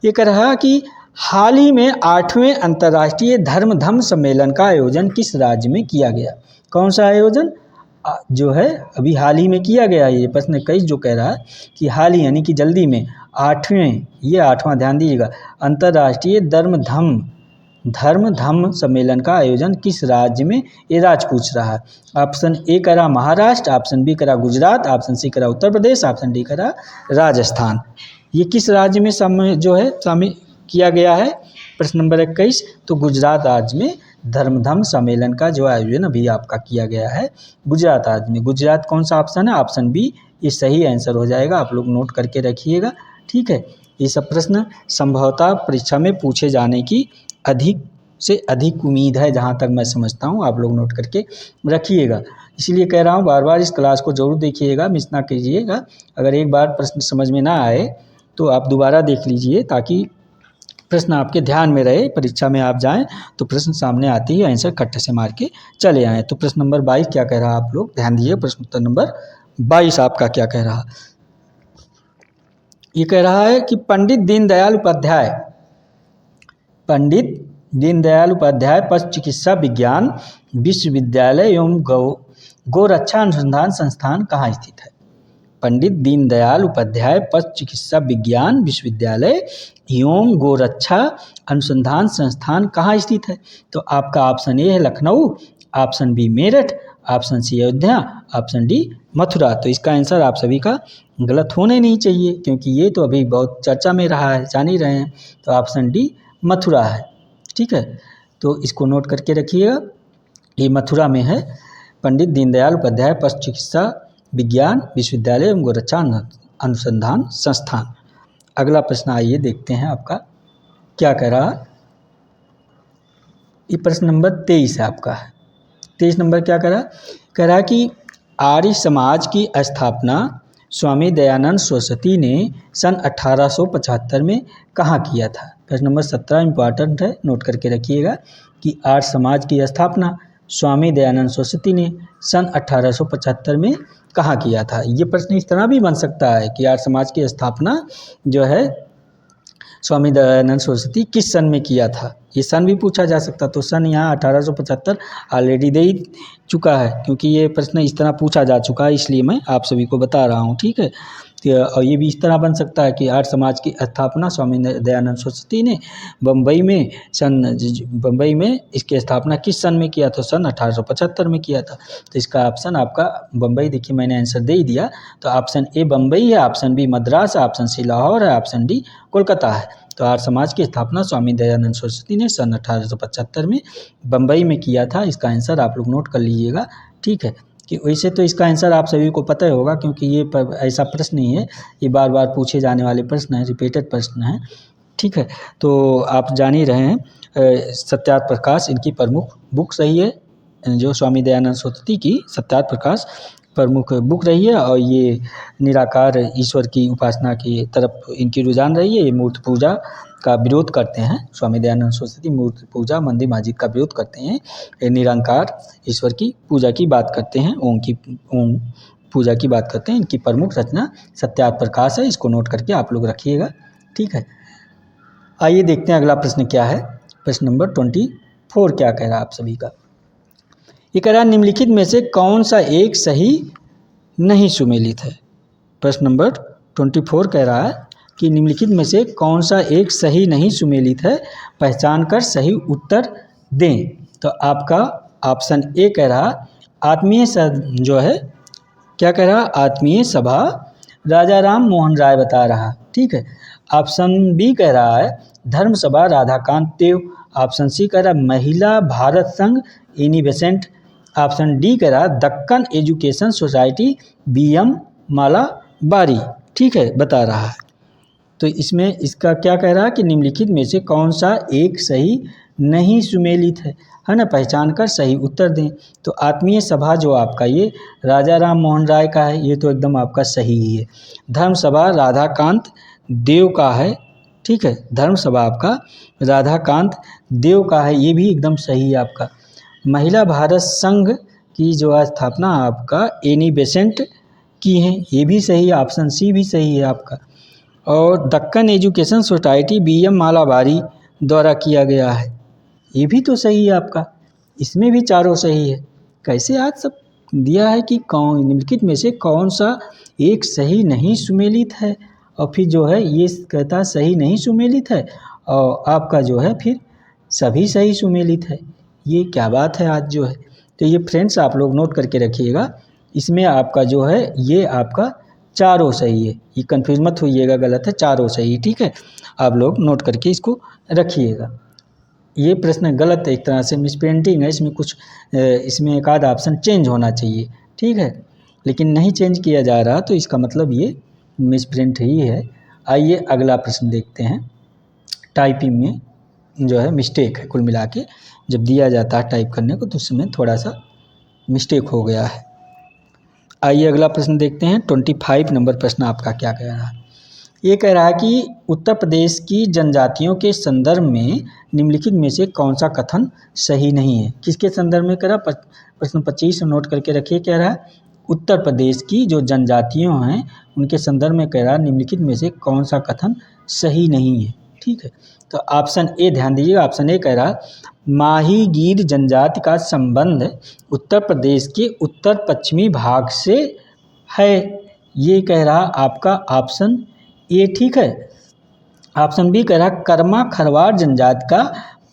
ये कह रहा है कि हाल ही में 8वें अंतर्राष्ट्रीय धर्म सम्मेलन का आयोजन किस राज्य में किया गया? कौन सा आयोजन जो है अभी हाल ही में किया गया? ये प्रश्न 21 जो कह रहा है कि हाल ही यानी कि जल्दी में 8वां ध्यान दीजिएगा, अंतर्राष्ट्रीय धर्म धर्म धम्म सम्मेलन का आयोजन किस राज्य में, ये राज्य पूछ रहा है। ऑप्शन ए कह रहा महाराष्ट्र, ऑप्शन बी कह रहा गुजरात, ऑप्शन सी कह रहा उत्तर प्रदेश, ऑप्शन डी कह रहा राजस्थान। ये किस राज्य में शामिल किया गया है? प्रश्न नंबर 21, तो गुजरात राज्य में धर्म धम्म सम्मेलन का जो आयोजन अभी आपका किया गया है गुजरात राज्य में। गुजरात कौन सा ऑप्शन है? ऑप्शन बी ये सही आंसर हो जाएगा, आप लोग नोट करके रखिएगा। ठीक है, ये सब प्रश्न संभवतः परीक्षा में पूछे जाने की अधिक से अधिक उम्मीद है, जहाँ तक मैं समझता हूँ। आप लोग नोट करके रखिएगा, इसलिए कह रहा हूँ बार बार इस क्लास को जरूर देखिएगा, मिस ना कीजिएगा। अगर एक बार प्रश्न समझ में ना आए तो आप दोबारा देख लीजिए, ताकि प्रश्न आपके ध्यान में रहे, परीक्षा में आप जाएं तो प्रश्न सामने आते ही आंसर कट्टे से मार के चले आएँ। तो प्रश्न नंबर 22 क्या कह रहा है, आप लोग ध्यान दीजिए। प्रश्न उत्तर नंबर 22 आपका क्या कह रहा? ये कह रहा है कि पंडित दीनदयाल उपाध्याय पशु चिकित्सा विज्ञान विश्वविद्यालय एवं गौरक्षा अनुसंधान संस्थान कहाँ स्थित है? पंडित दीनदयाल उपाध्याय पशु चिकित्सा विज्ञान विश्वविद्यालय एवं गौरक्षा अनुसंधान संस्थान कहाँ स्थित है? तो आपका ऑप्शन ए है Lucknow, option B Meerut, option C Ayodhya, option D Mathura. तो इसका आंसर आप सभी का गलत होने नहीं चाहिए, क्योंकि ये तो अभी बहुत चर्चा में रहा है, जान ही रहे हैं। तो ऑप्शन डी मथुरा है। ठीक है, तो इसको नोट करके रखिएगा, ये मथुरा में है पंडित दीनदयाल उपाध्याय पशु चिकित्सा विज्ञान विश्वविद्यालय एवं गौरक्षा अनुसंधान संस्थान। अगला प्रश्न आइए देखते हैं आपका क्या कह रहा। ये प्रश्न नंबर 23 है आपका। 23 नंबर क्या कह रहा कि आर्य समाज की स्थापना स्वामी दयानंद सरस्वती ने सन 1875 में कहाँ किया था? प्रश्न नंबर 17 इम्पॉर्टेंट है, नोट करके रखिएगा कि आर्य समाज की स्थापना स्वामी दयानंद सरस्वती ने सन 1875 में कहाँ किया था। ये प्रश्न इस तरह भी बन सकता है कि आर्य समाज की स्थापना जो है स्वामी दयानंद सरस्वती किस सन में किया था, ये सन भी पूछा जा सकता। तो सन यहाँ 1875 ऑलरेडी दे ही चुका है, क्योंकि ये प्रश्न इस तरह पूछा जा चुका है, इसलिए मैं आप सभी को बता रहा हूँ। ठीक है, और ये भी इस तरह बन सकता है कि आर्य समाज की स्थापना स्वामी दयानंद सरस्वती ने बम्बई में इसकी स्थापना किस सन में किया? तो सन 1875 में किया था। तो इसका ऑप्शन आपका बम्बई, देखिए मैंने आंसर दे ही दिया। तो ऑप्शन ए बम्बई है, option B Madras, option C Lahore है, ऑप्शन डी कोलकाता है। तो आर्य समाज की स्थापना स्वामी दयानंद सरस्वती ने सन 1875 में बम्बई में किया था। इसका आंसर आप लोग नोट कर लीजिएगा। ठीक है, कि वैसे तो इसका आंसर आप सभी को पता ही होगा, क्योंकि ये ऐसा प्रश्न नहीं है, ये बार बार पूछे जाने वाले प्रश्न हैं, रिपीटेड प्रश्न हैं। ठीक है, तो आप जान ही रहे हैं सत्यार्थ प्रकाश इनकी प्रमुख बुक सही है, जो स्वामी दयानंद सरस्वती की सत्यार्थ प्रकाश प्रमुख बुक रही है, और ये निराकार ईश्वर की उपासना की तरफ इनकी रुझान रही है। ये मूर्ति पूजा का विरोध करते हैं, स्वामी दयानंद सरस्वती मूर्ति पूजा मंदिर मस्जिद का विरोध करते हैं, ये निरंकार ईश्वर की पूजा की बात करते हैं, ओम पूजा की बात करते हैं। इनकी प्रमुख रचना सत्यार्थ प्रकाश है, इसको नोट करके आप लोग रखिएगा। ठीक है, आइए देखते हैं अगला प्रश्न क्या है। प्रश्न नंबर 24 क्या कह रहा है आप सभी का। ये कह रहा है निम्नलिखित में से कौन सा एक सही नहीं सुमेलित है? प्रश्न नंबर 24 कह रहा है कि निम्नलिखित में से कौन सा एक सही नहीं सुमेलित है, पहचान कर सही उत्तर दें। तो आपका ऑप्शन ए कह रहा आत्मीय जो है क्या कह रहा, आत्मीय सभा राजा राम मोहन राय बता रहा। ठीक है, ऑप्शन बी कह रहा है धर्म सभा राधाकांत देव, ऑप्शन सी कह रहा महिला भारत संघ एनी बेसेंट, ऑप्शन डी कह रहा Deccan education society BM Malabari. ठीक है, बता रहा है। तो इसमें इसका क्या कह रहा है कि निम्नलिखित में से कौन सा एक सही नहीं सुमेलित है ना, पहचान कर सही उत्तर दें। तो आत्मीय सभा जो आपका ये राजा राम मोहन राय का है, ये तो एकदम आपका सही ही है। धर्म सभा राधाकांत देव का है। ठीक है, धर्म सभा आपका राधाकांत देव का है, ये भी एकदम सही है आपका। महिला भारत संघ की जो स्थापना आपका एनी बेसेंट की है, ये भी सही है, ऑप्शन सी भी सही है आपका। और Deccan education society BM Malabari द्वारा किया गया है, ये भी तो सही है आपका। इसमें भी चारों सही है। कैसे आज सब दिया है कि कौन निम्नलिखित में से कौन सा एक सही नहीं सुमेलित है, और फिर जो है ये कहता सही नहीं सुमेलित है, और आपका जो है फिर सभी सही सुमेलित है। ये क्या बात है आज जो है। तो ये फ्रेंड्स आप लोग नोट करके रखिएगा, इसमें आपका जो है ये आपका चारों सही है, ये कन्फ्यूज मत होइएगा, गलत है, चारों सही है, ठीक है। आप लोग नोट करके इसको रखिएगा। ये प्रश्न गलत है, एक तरह से मिसप्रिंटिंग है, इसमें कुछ इसमें एक आध ऑप्शन चेंज होना चाहिए, ठीक है, लेकिन नहीं चेंज किया जा रहा, तो इसका मतलब ये मिसप्रिंट ही है। आइए अगला प्रश्न देखते हैं। टाइपिंग में जो है मिस्टेक है, कुल मिला के जब दिया जाता है टाइप करने को तो उसमें थोड़ा सा मिस्टेक हो गया है। आइए अगला प्रश्न देखते हैं। 25 नंबर प्रश्न आपका क्या कह रहा है। ये कह रहा है कि उत्तर प्रदेश की जनजातियों के संदर्भ में निम्नलिखित में से कौन सा कथन सही नहीं है। किसके संदर्भ में कह रहा, प्रश्न 25 नोट करके रखिए। कह रहा है उत्तर प्रदेश की जो जनजातियों हैं उनके संदर्भ में कह रहा है निम्नलिखित में से कौन सा कथन सही नहीं है, ठीक है। तो ऑप्शन ए ध्यान दीजिएगा, ऑप्शन ए कह रहा है माही गीर जनजाति का संबंध उत्तर प्रदेश के उत्तर पश्चिमी भाग से है। ये कह रहा आपका ऑप्शन ए, ठीक है। ऑप्शन बी कह रहा कर्मा खरवार जनजाति का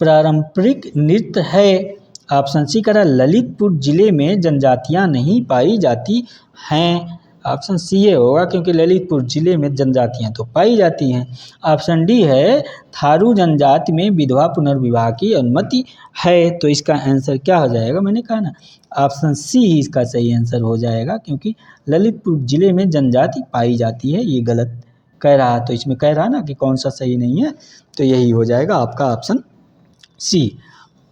पारंपरिक नृत्य है। ऑप्शन सी कह रहा ललितपुर जिले में जनजातियां नहीं पाई जाती हैं। ऑप्शन सी ये होगा क्योंकि ललितपुर जिले में जनजातियां तो पाई जाती हैं। ऑप्शन डी है थारू जनजाति में विधवा पुनर्विवाह की अनुमति है। तो इसका आंसर क्या हो जाएगा, मैंने कहा ना ऑप्शन सी ही इसका सही आंसर हो जाएगा, क्योंकि ललितपुर जिले में जनजाति पाई जाती है, ये गलत कह रहा। तो इसमें कह रहा ना कि कौन सा सही नहीं है, तो यही हो जाएगा आपका ऑप्शन सी।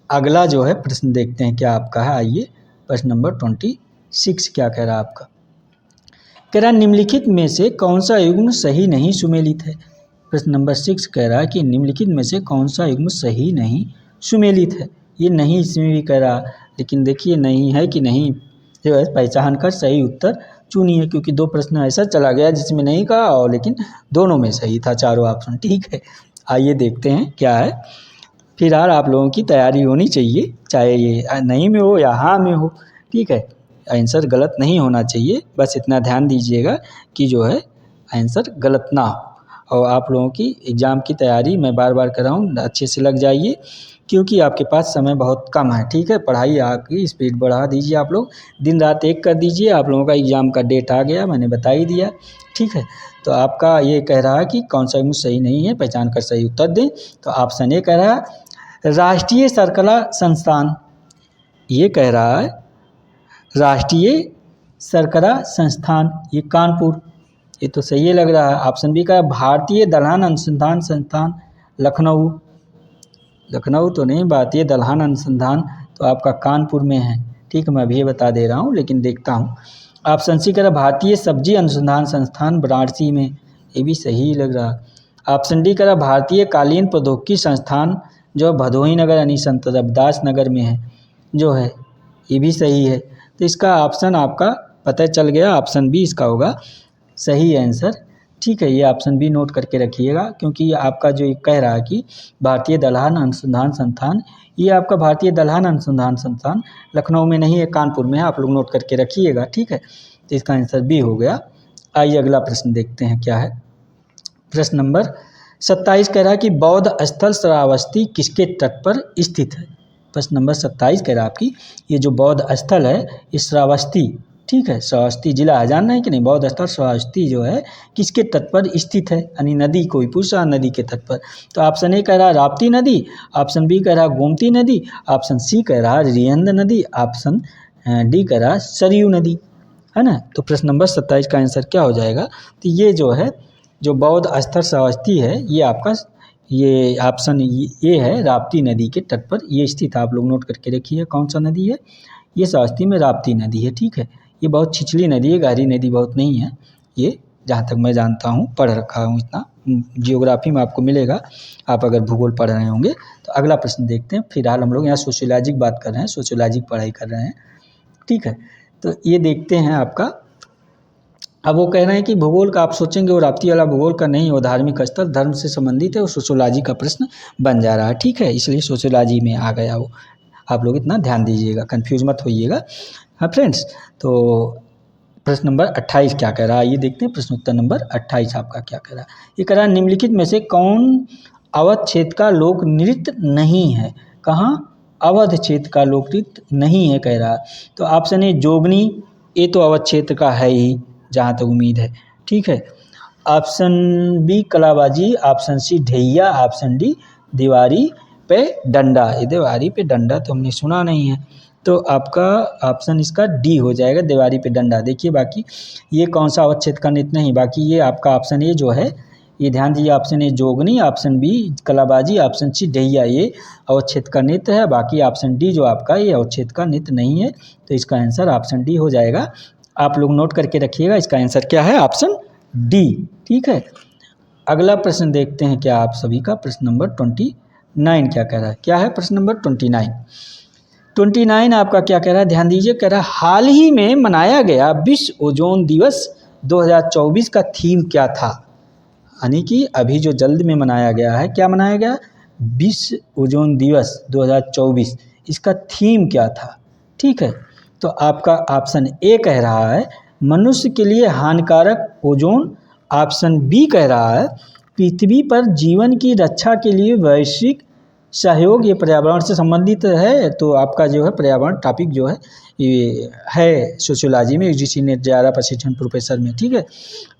अगला जो है प्रश्न देखते हैं क्या आपका है। आइए प्रश्न नंबर 26 क्या कह रहा है आपका। कह रहा निम्नलिखित में से कौन सा युग्म सही नहीं सुमेलित है। प्रश्न नंबर 6 कह रहा है कि निम्नलिखित में से कौन सा युग्म सही नहीं सुमेलित है। ये नहीं इसमें भी कह रहा, लेकिन देखिए नहीं है कि नहीं जो है पहचान कर सही उत्तर चुनिए, क्योंकि दो प्रश्न ऐसा चला गया जिसमें नहीं कहा और लेकिन दोनों में सही था चारों ऑप्शन, ठीक है। आइए देखते हैं क्या है। फिलहाल आप लोगों की तैयारी होनी चाहिए, चाहे ये नहीं में हो या हाँ में हो, ठीक है। आंसर गलत नहीं होना चाहिए, बस इतना ध्यान दीजिएगा कि जो है आंसर गलत ना हो। और आप लोगों की एग्ज़ाम की तैयारी मैं बार बार कर रहा हूँ, अच्छे से लग जाइए, क्योंकि आपके पास समय बहुत कम है, ठीक है। पढ़ाई आपकी स्पीड बढ़ा दीजिए, आप लोग दिन रात एक कर दीजिए। आप लोगों का एग्ज़ाम का डेट आ गया, मैंने बता ही दिया, ठीक है। तो आपका ये कह रहा है कि कौन सा युग्म सही नहीं है, पहचान कर सही उत्तर दें। तो ऑप्शन ए कह रहा है राष्ट्रीय सरकला संस्थान। ये कह रहा है राष्ट्रीय सरकला संस्थान, ये कानपुर, ये तो सही लग रहा है। ऑप्शन बी का भारतीय दलहन अनुसंधान संस्थान लखनऊ, लखनऊ तो नहीं, भारतीय दलहन अनुसंधान तो आपका कानपुर में है, ठीक है। मैं अभी ये बता दे रहा हूँ, लेकिन देखता हूँ। ऑप्शन सी कह रहा भारतीय सब्जी अनुसंधान संस्थान वाराणसी में, ये भी सही लग रहा। ऑप्शन डी कह रहा भारतीय कालीन प्रौद्योगिकी संस्थान जो भदोही नगर यानी संत रविदास नगर में है, जो है ये भी सही है। तो इसका ऑप्शन आपका पता चल गया, ऑप्शन बी इसका होगा सही आंसर, ठीक है। ये ऑप्शन बी नोट करके रखिएगा, क्योंकि ये आपका जो कह रहा है कि भारतीय दलहन अनुसंधान संस्थान, ये आपका भारतीय दलहन अनुसंधान संस्थान लखनऊ में नहीं है, कानपुर में है, आप लोग नोट करके रखिएगा, ठीक है। तो इसका आंसर बी हो गया। आइए अगला प्रश्न देखते हैं क्या है। प्रश्न नंबर 27 कह रहा है कि बौद्ध स्थल श्रावस्ती किसके तट पर स्थित है। प्रश्न नंबर 27 कह रहा है आपकी ये जो बौद्ध स्थल है ये श्रावस्ती, ठीक है, श्रावस्ती जिला है, जानना है कि नहीं। बौद्ध स्थल श्रावस्ती जो है किसके तट पर स्थित है, यानी नदी, कोई पूछा नदी के तट पर। तो ऑप्शन ए कह रहा है राप्ती नदी, ऑप्शन बी कह रहा है गोमती नदी, ऑप्शन सी कह रहा है रिहंद नदी, ऑप्शन डी कह रहा है सरयू नदी, है ना। तो प्रश्न नंबर 27 का आंसर क्या हो जाएगा। तो ये जो है जो बौद्ध स्थल श्रावस्ती है ये आपका ये ऑप्शन ये है राप्ती नदी के तट पर ये स्थित। आप लोग नोट करके रखिए कौन सा नदी है, ये श्रावस्ती में राप्ती नदी है, ठीक है। ये बहुत छिछली नदी है, गहरी नदी बहुत नहीं है ये, जहाँ तक मैं जानता हूँ, पढ़ रखा हूँ इतना, जियोग्राफी में आपको मिलेगा आप अगर भूगोल पढ़ रहे होंगे। तो अगला प्रश्न देखते हैं। फिलहाल हम लोग यहाँ सोशियोलॉजी की बात कर रहे हैं, सोशियोलॉजी की पढ़ाई कर रहे हैं, ठीक है। तो ये देखते हैं आपका, अब वो कह रहे हैं कि भूगोल का आप सोचेंगे वो राप्ती वाला भूगोल का नहीं, वो धार्मिक स्थल धर्म से संबंधित है, वो सोशियोलॉजी का प्रश्न बन जा रहा है, ठीक है, इसलिए सोशियोलॉजी में आ गया वो। आप लोग इतना ध्यान दीजिएगा, कन्फ्यूज मत होइएगा, हाँ फ्रेंड्स। तो प्रश्न नंबर 28 क्या कह रहा है, ये देखते हैं। प्रश्न उत्तर नंबर 28 आपका क्या कह रहा है। ये कह रहा है निम्नलिखित में से कौन अवध क्षेत्र का लोक नृत्य नहीं है। कहाँ? अवध क्षेत्र का लोक नृत्य नहीं है कह रहा। तो ऑप्शन ए जोगनी, ये तो अवध क्षेत्र का है ही जहाँ तक उम्मीद है। ठीक है। ऑप्शन बी कलाबाजी, ऑप्शन सी ढैया, ऑप्शन डी दीवारी पे डंडा। ये दीवारी पे डंडा तो हमने सुना नहीं है, तो आपका ऑप्शन इसका डी हो जाएगा, दीवारी पे डंडा। देखिए बाकी ये कौन सा अवध क्षेत्र का नृत्य नहीं, बाकी ये आपका ऑप्शन ए जो है, ये ध्यान दीजिए, ऑप्शन ए जोगनी, ऑप्शन बी कलाबाजी, ऑप्शन सी ढैया, ये अवध क्षेत्र का नृत्य है। बाकी ऑप्शन डी जो आपका ये अवध क्षेत्र का नृत्य नहीं है, तो इसका आंसर ऑप्शन डी हो जाएगा। आप लोग नोट करके रखिएगा, इसका आंसर क्या है? Option D. ठीक है। अगला प्रश्न देखते हैं क्या आप सभी का, प्रश्न नंबर 29 क्या कह रहा है? क्या है प्रश्न नंबर 29 आपका क्या कह रहा है? ध्यान दीजिए, कह रहा है हाल ही में मनाया गया विश्व ओजोन दिवस 2024 का थीम क्या था? यानी कि अभी जो जल्द में मनाया गया है, क्या मनाया गया? विश्व ओजोन दिवस 2024, इसका थीम क्या था? ठीक है। तो आपका ऑप्शन ए कह रहा है मनुष्य के लिए हानिकारक ओजोन, ऑप्शन बी कह रहा है पृथ्वी पर जीवन की रक्षा के लिए वैश्विक सहयोग, ये पर्यावरण से संबंधित है। तो आपका जो है पर्यावरण टॉपिक जो है ये है सोशियोलॉजी में, यूजीसी नेट JRF प्रशिक्षण प्रोफेसर में। ठीक है।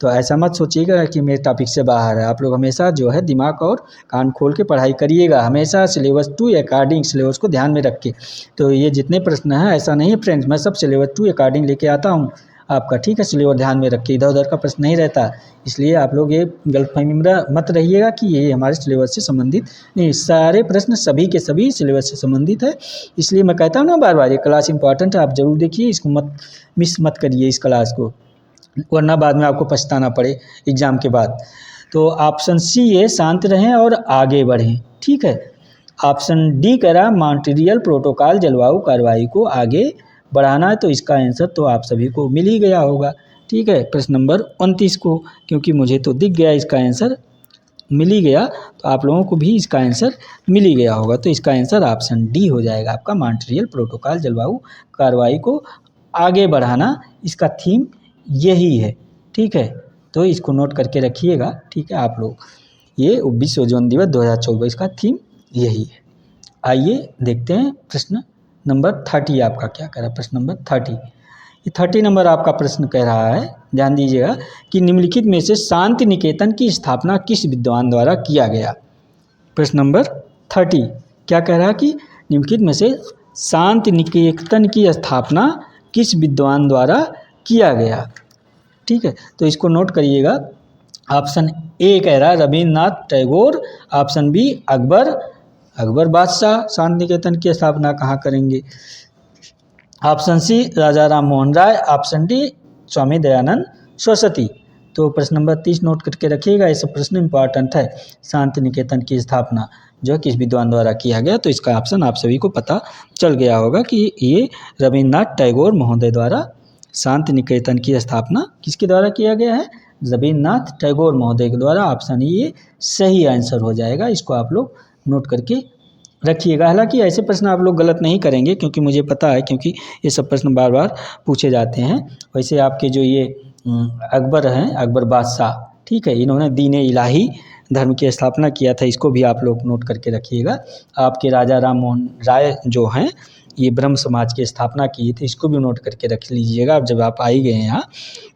तो ऐसा मत सोचिएगा कि मेरे टॉपिक से बाहर है। आप लोग हमेशा जो है दिमाग और कान खोल के पढ़ाई करिएगा, हमेशा सिलेबस टू अकॉर्डिंग सिलेबस को ध्यान में रख के। तो ये जितने प्रश्न हैं, ऐसा नहीं है फ्रेंड्स, मैं सब सिलेबस टू अकॉर्डिंग लेके आता हूँ आपका। ठीक है। सिलेबस ध्यान में रख के, इधर उधर का प्रश्न नहीं रहता, इसलिए आप लोग ये गलतफहमी में मत रहिएगा कि ये हमारे सिलेबस से संबंधित नहीं। सारे प्रश्न सभी के सभी सिलेबस से संबंधित है, इसलिए मैं कहता हूँ ना बार बार, ये क्लास इंपॉर्टेंट है, आप जरूर देखिए, इसको मिस मत करिए इस क्लास को, वरना बाद में आपको पछताना पड़े एग्ज़ाम के बाद। तो ऑप्शन सी है शांत रहें और आगे बढ़ें। ठीक है। ऑप्शन डी कह रहा मॉन्ट्रियल प्रोटोकॉल जलवायु कार्रवाई को आगे बढ़ाना है, तो इसका आंसर तो आप सभी को मिल ही गया होगा। ठीक है। प्रश्न नंबर 29 को, क्योंकि मुझे तो दिख गया इसका आंसर मिल ही गया, तो आप लोगों को भी इसका आंसर मिल ही गया होगा। तो इसका आंसर ऑप्शन डी हो जाएगा आपका, मॉन्ट्रियल प्रोटोकॉल जलवायु कार्रवाई को आगे बढ़ाना, इसका थीम यही है। ठीक है। तो इसको नोट करके रखिएगा। ठीक है। आप लोग ये विश्व ओजोन दिवस 2024 का थीम यही है। आइए देखते हैं प्रश्न नंबर 30 आपका क्या कह रहा है। प्रश्न नंबर 30, ये 30 नंबर आपका प्रश्न कह रहा है, ध्यान दीजिएगा कि निम्नलिखित में से शांति निकेतन की स्थापना किस विद्वान द्वारा किया गया? प्रश्न नंबर 30 क्या कह रहा है कि निम्नलिखित में से शांति निकेतन की स्थापना किस विद्वान द्वारा किया गया? ठीक है। तो इसको नोट करिएगा। ऑप्शन ए कह रहा है रविन्द्रनाथ टैगोर, ऑप्शन बी अकबर बादशाह शांति निकेतन की स्थापना कहाँ करेंगे, ऑप्शन सी राजा राम मोहन राय, ऑप्शन डी स्वामी दयानंद सरस्वती। तो प्रश्न नंबर 30 नोट करके रखिएगा, ये सब प्रश्न इंपॉर्टेंट है। शांति निकेतन की स्थापना जो किस विद्वान द्वारा किया गया, तो इसका ऑप्शन आप सभी को पता चल गया होगा कि ये रविन्द्रनाथ टैगोर महोदय द्वारा शांति निकेतन की स्थापना किसके द्वारा किया गया है? रविन्द्रनाथ टैगोर महोदय के द्वारा। ऑप्शन ये सही आंसर हो जाएगा, इसको आप लोग नोट करके रखिएगा। हालांकि ऐसे प्रश्न आप लोग गलत नहीं करेंगे, क्योंकि मुझे पता है, क्योंकि ये सब प्रश्न बार बार पूछे जाते हैं। वैसे आपके जो ये अकबर हैं, अकबर बादशाह, ठीक है, इन्होंने दीन इलाही धर्म की स्थापना किया था, इसको भी आप लोग नोट करके रखिएगा। आपके राजा राम मोहन राय जो हैं, ये ब्रह्म समाज की स्थापना की थी, इसको भी नोट करके रख लीजिएगा अब जब आप आ ही गए हैं यहाँ।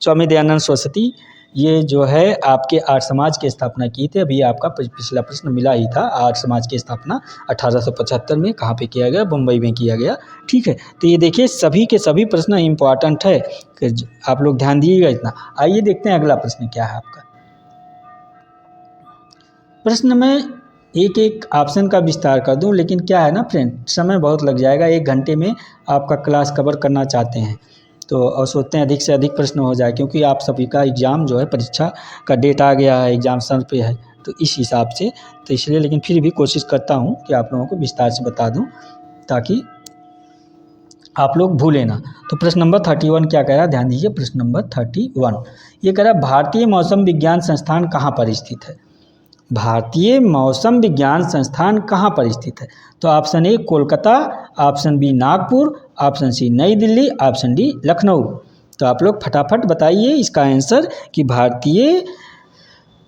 स्वामी दयानंद सरस्वती ये जो है आपके आर्य समाज की स्थापना की थी। अभी आपका पिछला प्रश्न मिला ही था, आर्य समाज की स्थापना 1875 में कहाँ पे किया गया? मुंबई में किया गया। ठीक है। तो ये देखिए सभी के सभी प्रश्न इम्पॉर्टेंट है, आप लोग ध्यान दीजिएगा इतना। आइए देखते हैं अगला प्रश्न क्या है आपका। प्रश्न में एक एक ऑप्शन का विस्तार कर दूं, लेकिन क्या है ना फ्रेंड, समय बहुत लग जाएगा, 1 घंटे में आपका क्लास कवर करना चाहते हैं, तो और सोचते हैं अधिक से अधिक प्रश्न हो जाए, क्योंकि आप सभी का एग्ज़ाम जो है, परीक्षा का डेट आ गया है, एग्ज़ाम सर पे है, तो इस हिसाब से, तो इसलिए लेकिन फिर भी कोशिश करता हूँ कि आप लोगों को विस्तार से बता दूँ ताकि आप लोग भूलें ना। तो प्रश्न नंबर 31 क्या कह रहा है? ध्यान दीजिए। प्रश्न नंबर 31 ये कह रहा है भारतीय मौसम विज्ञान संस्थान कहाँ पर स्थित है? भारतीय मौसम विज्ञान संस्थान कहाँ पर स्थित है? तो option A Kolkata, option B Nagpur, option C New Delhi, option D Lucknow. तो आप लोग फटाफट बताइए इसका आंसर कि भारतीय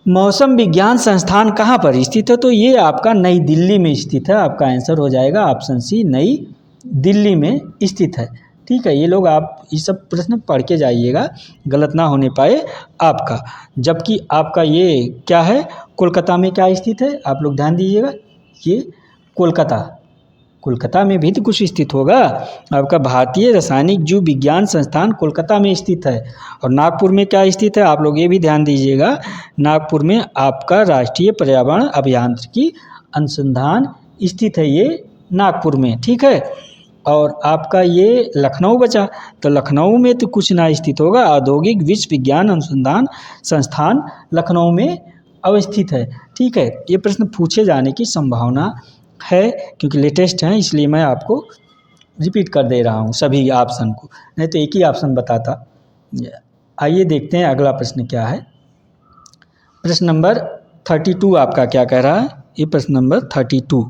मौसम विज्ञान संस्थान कहाँ पर स्थित है? तो ये आपका नई दिल्ली में स्थित है। आपका आंसर हो जाएगा ऑप्शन सी, नई दिल्ली में स्थित है। ठीक है, ये लोग आप ये सब प्रश्न पढ़ के जाइएगा, गलत ना होने पाए आपका। जबकि आपका ये क्या है, कोलकाता में क्या स्थित है, आप लोग ध्यान दीजिएगा। ये कोलकाता में भी तो कुछ स्थित होगा। आपका भारतीय रासायनिक जीव विज्ञान संस्थान कोलकाता में स्थित है। और नागपुर में क्या स्थित है, आप लोग ये भी ध्यान दीजिएगा। नागपुर में आपका राष्ट्रीय पर्यावरण अभियांत्रिकी अनुसंधान स्थित है, ये नागपुर में। ठीक है, और आपका ये लखनऊ बचा, तो लखनऊ में तो कुछ ना स्थित होगा। औद्योगिक विश्व विज्ञान अनुसंधान संस्थान लखनऊ में अवस्थित है। ठीक है, ये प्रश्न पूछे जाने की संभावना है, क्योंकि लेटेस्ट हैं, इसलिए मैं आपको रिपीट कर दे रहा हूँ सभी ऑप्शन को, नहीं तो एक ही ऑप्शन बताता। आइए देखते हैं अगला प्रश्न क्या है। प्रश्न नंबर 32 आपका क्या कह रहा है, ये प्रश्न नंबर 32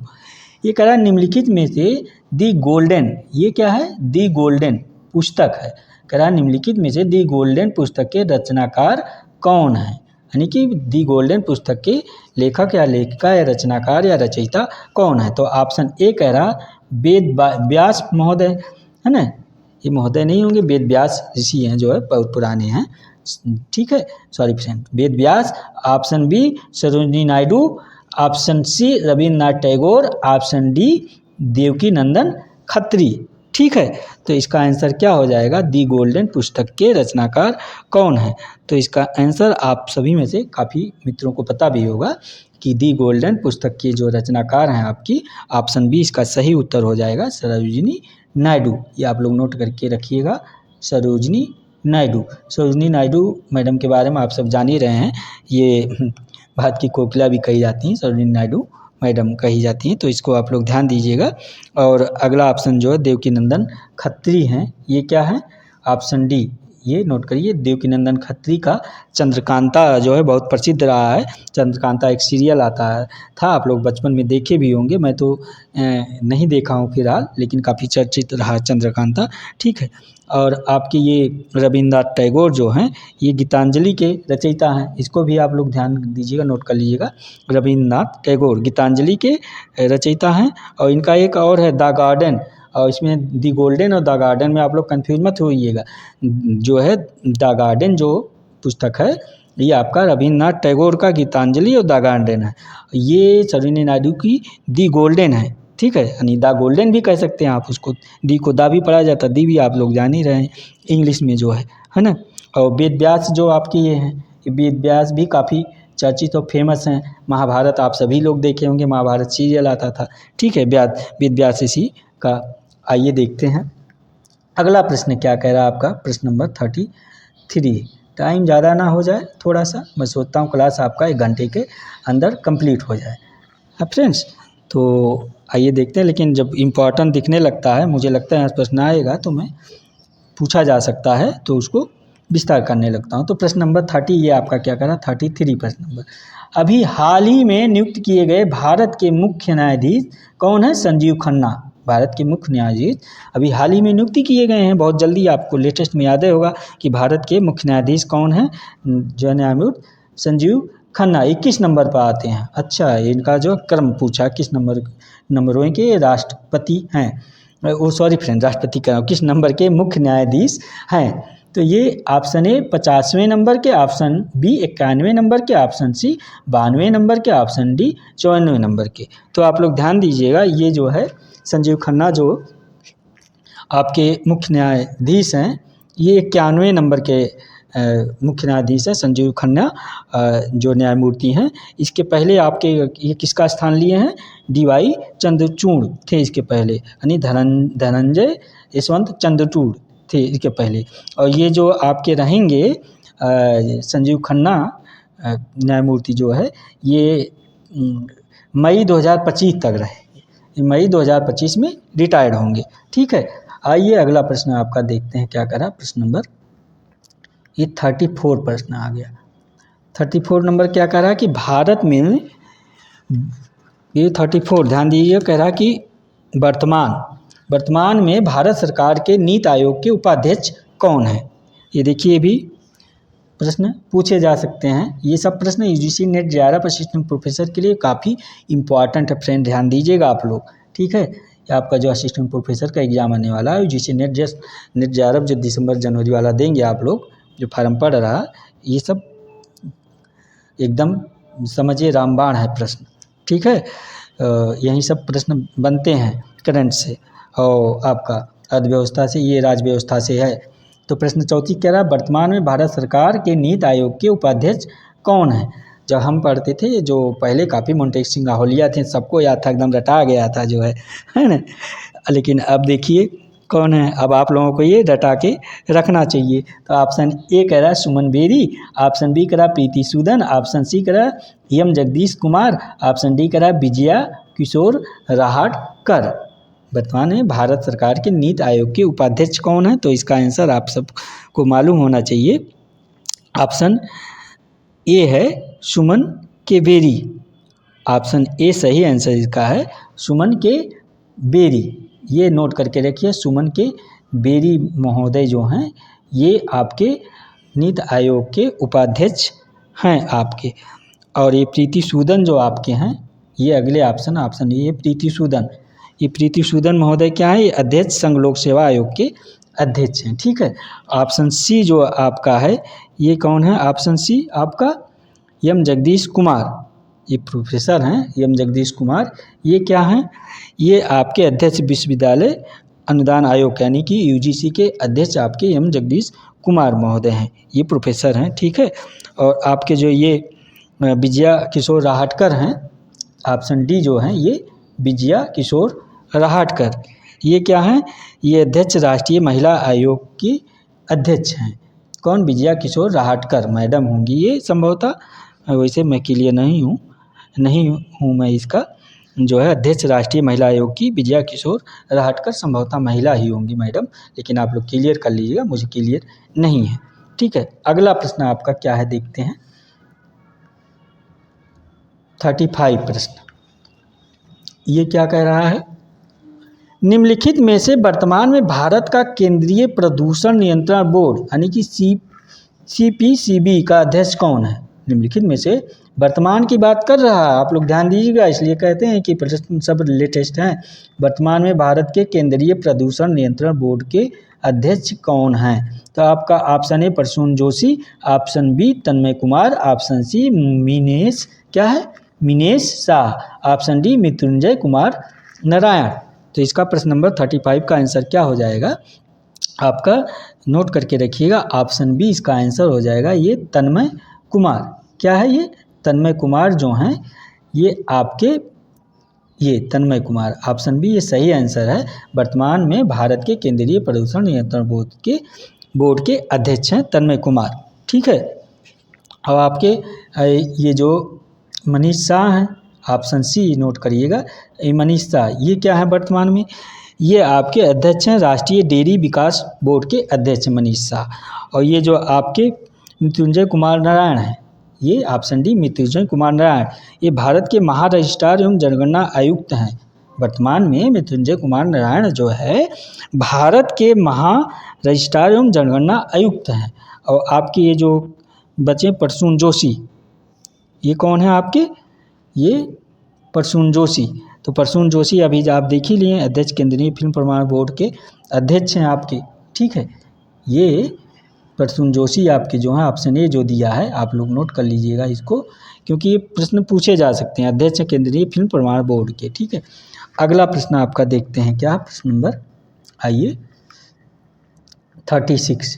ये कह रहा है निम्नलिखित में से दी गोल्डन, ये क्या है, दी गोल्डन पुस्तक है। कह रहा है निम्नलिखित में से दी गोल्डन पुस्तक के रचनाकार कौन है, यानी कि दी गोल्डन पुस्तक के लेखक या लेखिका या रचनाकार या रचयिता कौन है। तो ऑप्शन ए कह रहा वेद व्यास महोदय, है ना, ये महोदय नहीं होंगे, वेद व्यास ऋषि हैं जो है, बहुत पुराने हैं। ठीक है, sorry friend, Ved Vyas. Option B Sarojini Naidu, option C Rabindranath Tagore, option D Devaki Nandan Khatri. ठीक है, तो इसका आंसर क्या हो जाएगा, दी गोल्डन पुस्तक के रचनाकार कौन है। तो इसका आंसर आप सभी में से काफ़ी मित्रों को पता भी होगा कि दी गोल्डन पुस्तक के जो रचनाकार हैं आपकी, ऑप्शन बी इसका सही उत्तर हो जाएगा, सरोजिनी नायडू। ये आप लोग नोट करके रखिएगा, सरोजिनी नायडू। सरोजिनी नायडू मैडम के बारे में आप सब जान ही रहे हैं, ये भारत की कोकिला भी कही जाती हैं, सरोजिनी नायडू मैडम कही जाती हैं, तो इसको आप लोग ध्यान दीजिएगा। और अगला ऑप्शन जो है देवकी नंदन खत्री हैं, ये क्या है, ऑप्शन डी, ये नोट करिए। देवकी नंदन खत्री का चंद्रकांता जो है बहुत प्रसिद्ध रहा है। चंद्रकांता एक सीरियल आता है था, आप लोग बचपन में देखे भी होंगे, मैं तो नहीं देखा हूँ फिलहाल, लेकिन काफ़ी चर्चित रहा चंद्रकांता। ठीक है, और आपके ये रविन्द्रनाथ टैगोर जो हैं, ये गीतांजलि के रचयिता हैं, इसको भी आप लोग ध्यान दीजिएगा, नोट कर लीजिएगा। रविन्द्रनाथ टैगोर गीतांजलि के रचयिता हैं। और इनका एक और है द गार्डन, और इसमें दी गोल्डन और द गार्डन में आप लोग कंफ्यूज मत होइएगा। जो है द गार्डन जो पुस्तक है, ये आपका रविन्द्रनाथ टैगोर का गीतांजलि और द गार्डन है, ये सरोजिनी नायडू की दी गोल्डन है। ठीक है, यानी द गोल्डन भी कह सकते हैं आप उसको, दी को दा भी पढ़ा जाता है, दी भी आप लोग जान ही रहे हैं इंग्लिश में जो है ना। और वेद व्यास जो आपके ये हैं, ये वेद व्यास भी काफ़ी चर्चित और फेमस हैं। महाभारत आप सभी लोग देखे होंगे, महाभारत सीरियल आता था। ठीक है, वेद व्यास इसी का। आइए देखते हैं अगला प्रश्न क्या कह रहा है आपका, प्रश्न नंबर 33। टाइम ज़्यादा ना हो जाए थोड़ा सा, मैं सोचता हूँ क्लास आपका 1 घंटे के अंदर कंप्लीट हो जाए। हाँ फ्रेंड्स, तो आइए देखते हैं, लेकिन जब इम्पोर्टेंट दिखने लगता है, मुझे लगता है प्रश्न आएगा तो मैं पूछा जा सकता है, तो उसको विस्तार करने लगता हूँ। तो प्रश्न नंबर 30 ये आपका क्या कह रहा है, 33 प्रश्न नंबर। अभी हाल ही में नियुक्त किए गए भारत के मुख्य न्यायाधीश कौन है, संजीव खन्ना। भारत के मुख्य न्यायाधीश अभी हाल ही में नियुक्ति किए गए हैं, बहुत जल्दी, आपको लेटेस्ट में याद होगा कि भारत के मुख्य न्यायाधीश कौन है, जो न्यायमूर्ति संजीव खन्ना 21 नंबर पर आते हैं। अच्छा, इनका जो क्रम पूछा किस नंबरों के राष्ट्रपति हैं, वो सॉरी फ्रेंड, राष्ट्रपति का किस नंबर के मुख्य न्यायाधीश हैं। तो ये ऑप्शन ए 50वें नंबर के, ऑप्शन बी 91 नंबर के, ऑप्शन सी 92 नंबर के, ऑप्शन डी 94 नंबर के। तो आप लोग ध्यान दीजिएगा, ये जो है संजीव खन्ना जो आपके मुख्य न्यायाधीश हैं, ये 91 नंबर के मुख्य न्यायाधीश हैं संजीव खन्ना, जो न्यायमूर्ति हैं। इसके पहले आपके ये किसका स्थान लिए हैं, डीवाई चंद्रचूड़ थे इसके पहले, यानी धनंजय यशवंत चंद्रचूड़ थे इसके पहले। और ये जो आपके रहेंगे संजीव खन्ना न्यायमूर्ति जो है, ये मई 2025 तक रहे, मई 2025 में रिटायर्ड होंगे। ठीक है, आइए अगला प्रश्न आपका देखते हैं क्या करा, प्रश्न नंबर ये 34 प्रश्न आ गया। 34 नंबर क्या कह रहा है कि भारत में, ये 34 ध्यान दीजिए, कह रहा कि वर्तमान में भारत सरकार के नीति आयोग के उपाध्यक्ष कौन है। ये देखिए भी प्रश्न पूछे जा सकते हैं। ये सब प्रश्न UGC NET JRF assistant professor के लिए काफ़ी इंपॉर्टेंट है फ्रेंड, ध्यान दीजिएगा आप लोग, ठीक है। ये आपका जो असिस्टेंट प्रोफेसर का एग्जाम आने वाला है यूजीसी नेट जेआरएफ जो दिसंबर जनवरी वाला देंगे आप लोग, जो फार्म पड़ रहा, ये सब एकदम समझिए रामबाण है प्रश्न, ठीक है। यही सब प्रश्न बनते हैं करंट से और आपका अर्थव्यवस्था से, ये राज्य व्यवस्था से है। तो प्रश्न 34 कह रहा है वर्तमान में भारत सरकार के नीति आयोग के उपाध्यक्ष कौन है। जब हम पढ़ते थे जो पहले काफ़ी मोन्टेक सिंह आहुलिया थे, सबको याद था, एकदम रटा गया था जो है ना। लेकिन अब देखिए कौन है, अब आप लोगों को ये रटा के रखना चाहिए। तो ऑप्शन ए कह रहा है सुमन बेरी, ऑप्शन बी कह रहा है प्रीति सूदन, ऑप्शन सी कह रहा है M Jagdish Kumar, option D कह रहा है विजया किशोर राहटकर। वर्तमान में भारत सरकार के नीति आयोग के उपाध्यक्ष कौन है, तो इसका आंसर आप सबको मालूम होना चाहिए। ऑप्शन ए है सुमन के बेरी, ऑप्शन ए सही आंसर इसका है सुमन के बेरी। ये नोट करके रखिए, सुमन के बेरी महोदय जो हैं ये आपके नीति आयोग के उपाध्यक्ष हैं आपके। और ये प्रीति सूदन जो आपके हैं, ये अगले ऑप्शन ये प्रीति सूदन, ये प्रीति सूदन महोदय क्या है, ये अध्यक्ष संघ लोक सेवा आयोग के अध्यक्ष हैं, ठीक है। ऑप्शन सी जो आपका है ये कौन है, ऑप्शन सी आपका एम जगदीश कुमार, ये प्रोफेसर हैं एम जगदीश कुमार, ये क्या हैं, ये आपके अध्यक्ष विश्वविद्यालय अनुदान आयोग यानी कि यूजीसी के अध्यक्ष आपके एम जगदीश कुमार महोदय हैं, ये प्रोफेसर हैं, ठीक है। और आपके जो ये विजया किशोर राहटकर हैं, ऑप्शन डी जो हैं ये विजया किशोर राहटकर, ये क्या हैं, ये अध्यक्ष राष्ट्रीय महिला आयोग की अध्यक्ष हैं। कौन, विजया किशोर राहटकर मैडम होंगी ये संभवतः, वैसे मैं क्लियर नहीं हूँ मैं इसका जो है अध्यक्ष राष्ट्रीय महिला आयोग की विजया किशोर राहटकर संभवतः महिला ही होंगी मैडम, लेकिन आप लोग क्लियर कर लीजिएगा, मुझे क्लियर नहीं है, ठीक है। अगला प्रश्न आपका क्या है देखते हैं, 35 प्रश्न, ये क्या कह रहा है, निम्नलिखित में से वर्तमान में भारत का केंद्रीय प्रदूषण नियंत्रण बोर्ड यानी कि CPCB का अध्यक्ष कौन है। निम्नलिखित में से वर्तमान की बात कर रहा है, आप लोग ध्यान दीजिएगा, इसलिए कहते हैं कि प्रश्न सब लेटेस्ट हैं। वर्तमान में भारत के केंद्रीय प्रदूषण नियंत्रण बोर्ड के अध्यक्ष कौन हैं, तो आपका option A Prasoon Joshi, option B Tanmay Kumar, option C Meenesh क्या है मीनेश शाह, ऑप्शन डी मृत्युंजय कुमार नारायण। तो इसका प्रश्न नंबर 35 का आंसर क्या हो जाएगा, आपका नोट करके रखिएगा, ऑप्शन बी इसका आंसर हो जाएगा ये तन्मय कुमार। क्या है ये तन्मय कुमार जो हैं ये आपके, ये तन्मय कुमार ऑप्शन बी ये सही आंसर है। वर्तमान में भारत के केंद्रीय प्रदूषण नियंत्रण बोर्ड के अध्यक्ष हैं तन्मय कुमार, ठीक है। और आपके ये जो मनीष शाह हैं, ऑप्शन सी नोट करिएगा, मनीष शाह ये क्या है वर्तमान में, ये आपके अध्यक्ष हैं राष्ट्रीय डेयरी विकास बोर्ड के अध्यक्ष मनीष शाह। और ये जो आपके मृत्युंजय कुमार नारायण हैं, ये ऑप्शन डी मृत्युंजय कुमार नारायण, ये भारत के महा रजिस्ट्रार एवं जनगणना आयुक्त हैं। वर्तमान में मृत्युंजय कुमार नारायण जो है भारत के महा रजिस्ट्रार एवं जनगणना आयुक्त हैं। और आपके ये जो बचे प्रसून जोशी, ये कौन है आपके, ये प्रसून जोशी। तो प्रसून जोशी अभी आप देख ही लिए अध्यक्ष केंद्रीय फिल्म प्रमाण बोर्ड के अध्यक्ष हैं आपके, ठीक है। ये प्रसून जोशी आपके जो हैं ऑप्शन ए जो दिया है, आप लोग नोट कर लीजिएगा इसको, क्योंकि ये प्रश्न पूछे जा सकते हैं, अध्यक्ष केंद्रीय फिल्म प्रमाण बोर्ड के, ठीक है। अगला प्रश्न आपका देखते हैं क्या, प्रश्न नंबर आइए 36,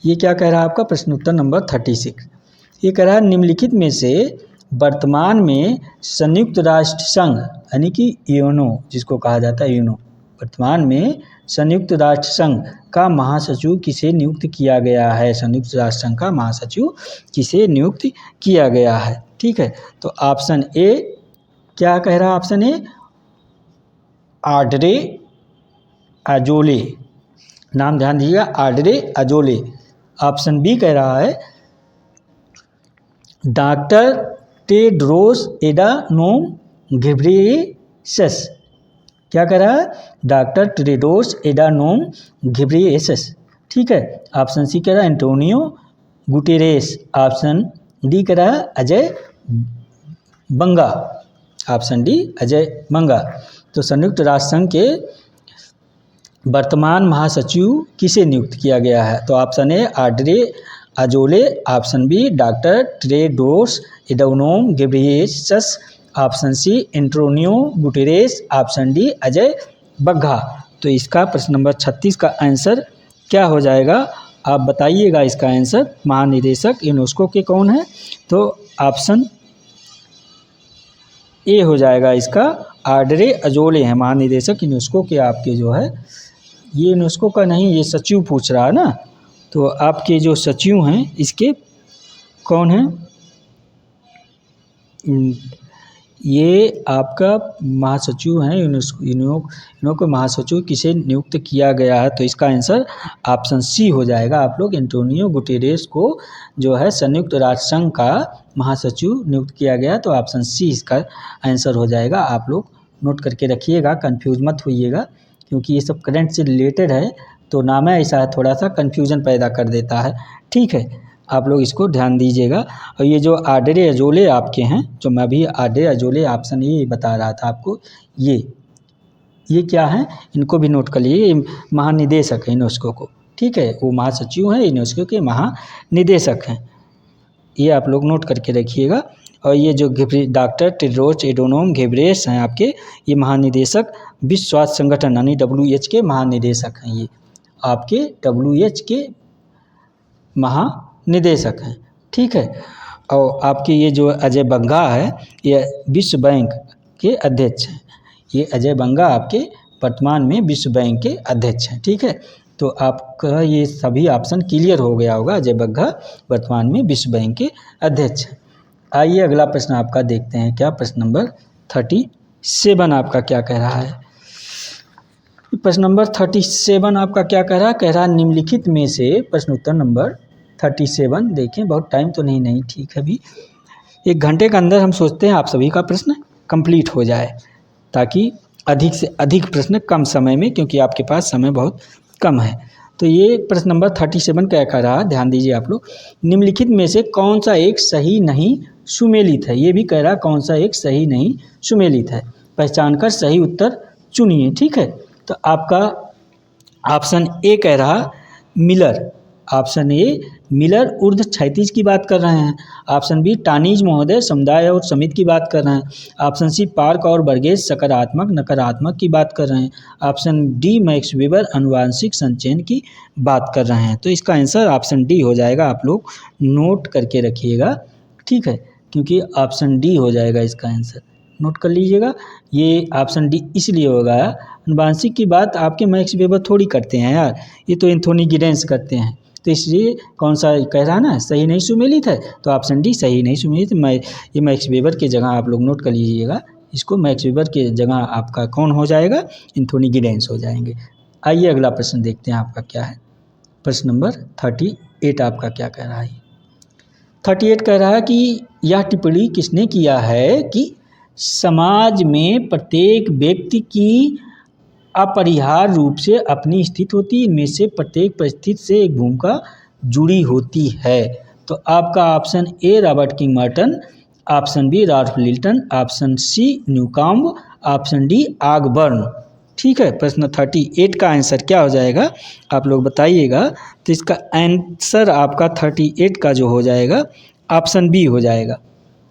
ये क्या कह रहा है आपका प्रश्न उत्तर नंबर 36, ये कह रहा है निम्नलिखित में से वर्तमान में संयुक्त राष्ट्र संघ यानी कि यूएनओ जिसको कहा जाता है यूएनओ, वर्तमान में संयुक्त राष्ट्र संघ का महासचिव किसे नियुक्त किया गया है, संयुक्त राष्ट्र संघ का महासचिव किसे नियुक्त किया गया है, ठीक है। तो ऑप्शन ए क्या कह रहा है, ऑप्शन ए ऑड्रे अजोले, नाम ध्यान दीजिएगा ऑड्रे अजोले। ऑप्शन बी कह रहा है डॉक्टर टेड्रोस एडानोम घेब्रेयेसस, क्या कह रहा है डॉक्टर टेड्रोस एडानोम घेब्रेयेसस। ठीक है। ऑप्शन सी कह रहा है एंटोनियो गुटेरेस, ऑप्शन डी कह रहा है अजय बंगा, ऑप्शन डी अजय बंगा। तो संयुक्त राष्ट्र संघ के वर्तमान महासचिव किसे नियुक्त किया गया है? तो option A Audrey Azoulay, option B doctor Tedros Adhanom Ghebreyesus, option C Antonio Guterres, option D Ajay Bagga. तो इसका प्रश्न नंबर 36 का आंसर क्या हो जाएगा? आप बताइएगा इसका आंसर। महानिदेशक यूनेस्को के कौन है? तो ऑप्शन ए हो जाएगा इसका, आड्रे अजोले हैं महानिदेशक यूनेस्को के। आपके जो है ये यूनेस्को का नहीं, ये सचिव पूछ रहा है ना, तो आपके जो सचिव हैं इसके कौन हैं? ये आपका महासचिव हैं यूनेस्को महासचिव किसे नियुक्त किया गया है? तो इसका आंसर ऑप्शन सी हो जाएगा आप लोग। एंटोनियो गुटेरेस को जो है संयुक्त राष्ट्र संघ का महासचिव नियुक्त किया गया, तो ऑप्शन सी इसका आंसर हो जाएगा। आप लोग नोट करके रखिएगा, कंफ्यूज मत होइएगा, क्योंकि ये सब करंट से रिलेटेड है, तो नाम ऐसा है थोड़ा सा कन्फ्यूजन पैदा कर देता है। ठीक है, आप लोग इसको ध्यान दीजिएगा। और ये जो आड्रे अजोले आपके हैं, जो मैं अभी आड्रे अजोले ऑप्शन ये बता रहा था आपको, ये क्या है, इनको भी नोट कर लीजिए। ये महानिदेशक है यूनेस्को को, ठीक है, वो महासचिव हैं यूनेस्को के, महानिदेशक हैं, ये आप लोग नोट करके रखिएगा। और ये जो डॉक्टर टेड्रोस एडनोम घेब्रेयेसस हैं आपके, ये महानिदेशक विश्व स्वास्थ्य संगठन यानी WHO के महानिदेशक हैं। ये आपके WHO के महानिदेशक हैं, ठीक है। और आपके ये जो अजय बंगा है, ये विश्व बैंक के अध्यक्ष हैं। ये अजय बंगा आपके वर्तमान में विश्व बैंक के अध्यक्ष हैं, ठीक है। तो आपका ये सभी ऑप्शन क्लियर हो गया होगा। अजय बंगा वर्तमान में विश्व बैंक के अध्यक्ष हैं। आइए अगला प्रश्न आपका देखते हैं, क्या प्रश्न नंबर 37 आपका क्या कह रहा है? प्रश्न नंबर 37 आपका क्या कह रहा है? कह रहा है निम्नलिखित में से प्रश्न उत्तर नंबर 37, देखें बहुत टाइम तो नहीं, ठीक है, अभी 1 घंटे के अंदर हम सोचते हैं आप सभी का प्रश्न कंप्लीट हो जाए, ताकि अधिक से अधिक प्रश्न कम समय में, क्योंकि आपके पास समय बहुत कम है। तो ये प्रश्न नंबर 37 क्या कह रहा है, ध्यान दीजिए आप लोग। निम्नलिखित में से कौन सा एक सही नहीं सुमेलित है? ये भी कह रहा है कौन सा एक सही नहीं सुमेलित है, पहचान कर सही उत्तर चुनिए, ठीक है। तो आपका ऑप्शन ए कह रहा मिलर, ऑप्शन ए मिलर ऊर्ध्व क्षैतिज की बात कर रहे हैं। ऑप्शन बी टानीज महोदय समुदाय और समिति की बात कर रहे हैं। ऑप्शन सी पार्क और बर्गेस सकारात्मक नकारात्मक की बात कर रहे हैं। ऑप्शन डी मैक्स वेबर आनुवांशिक संचयन की बात कर रहे हैं। तो इसका आंसर ऑप्शन डी हो जाएगा, आप लोग नोट करके रखिएगा, ठीक है, क्योंकि ऑप्शन डी हो जाएगा इसका आंसर, नोट कर लीजिएगा। ये ऑप्शन डी इसलिए होगा, आनुवांशिक की बात आपके मैक्स वेबर थोड़ी करते हैं यार, ये तो एंथोनी गिडेंस करते हैं, तो इसलिए कौन सा कह रहा ना सही नहीं सुमेलित है, तो ऑप्शन डी सही नहीं सुमेलित। ये मैक्स वेबर की जगह आप लोग नोट कर लीजिएगा, इसको मैक्स वेबर की जगह आपका कौन हो जाएगा, एंथोनी गिडेंस हो जाएंगे। आइए अगला प्रश्न देखते हैं आपका क्या है। प्रश्न नंबर 38 आपका क्या कह रहा है? 38 कह रहा है कि यह टिप्पणी किसने किया है कि समाज में प्रत्येक व्यक्ति की अपरिहार्य रूप से अपनी स्थिति होती है, इनमें से प्रत्येक परिस्थिति से एक भूमिका जुड़ी होती है। तो आपका option A Robert King Merton, option B Ralph Linton, option C Newcomb, option D Ogburn, ठीक है। प्रश्न 38 का आंसर क्या हो जाएगा, आप लोग बताइएगा। तो इसका आंसर आपका 38 का जो हो जाएगा ऑप्शन बी हो जाएगा।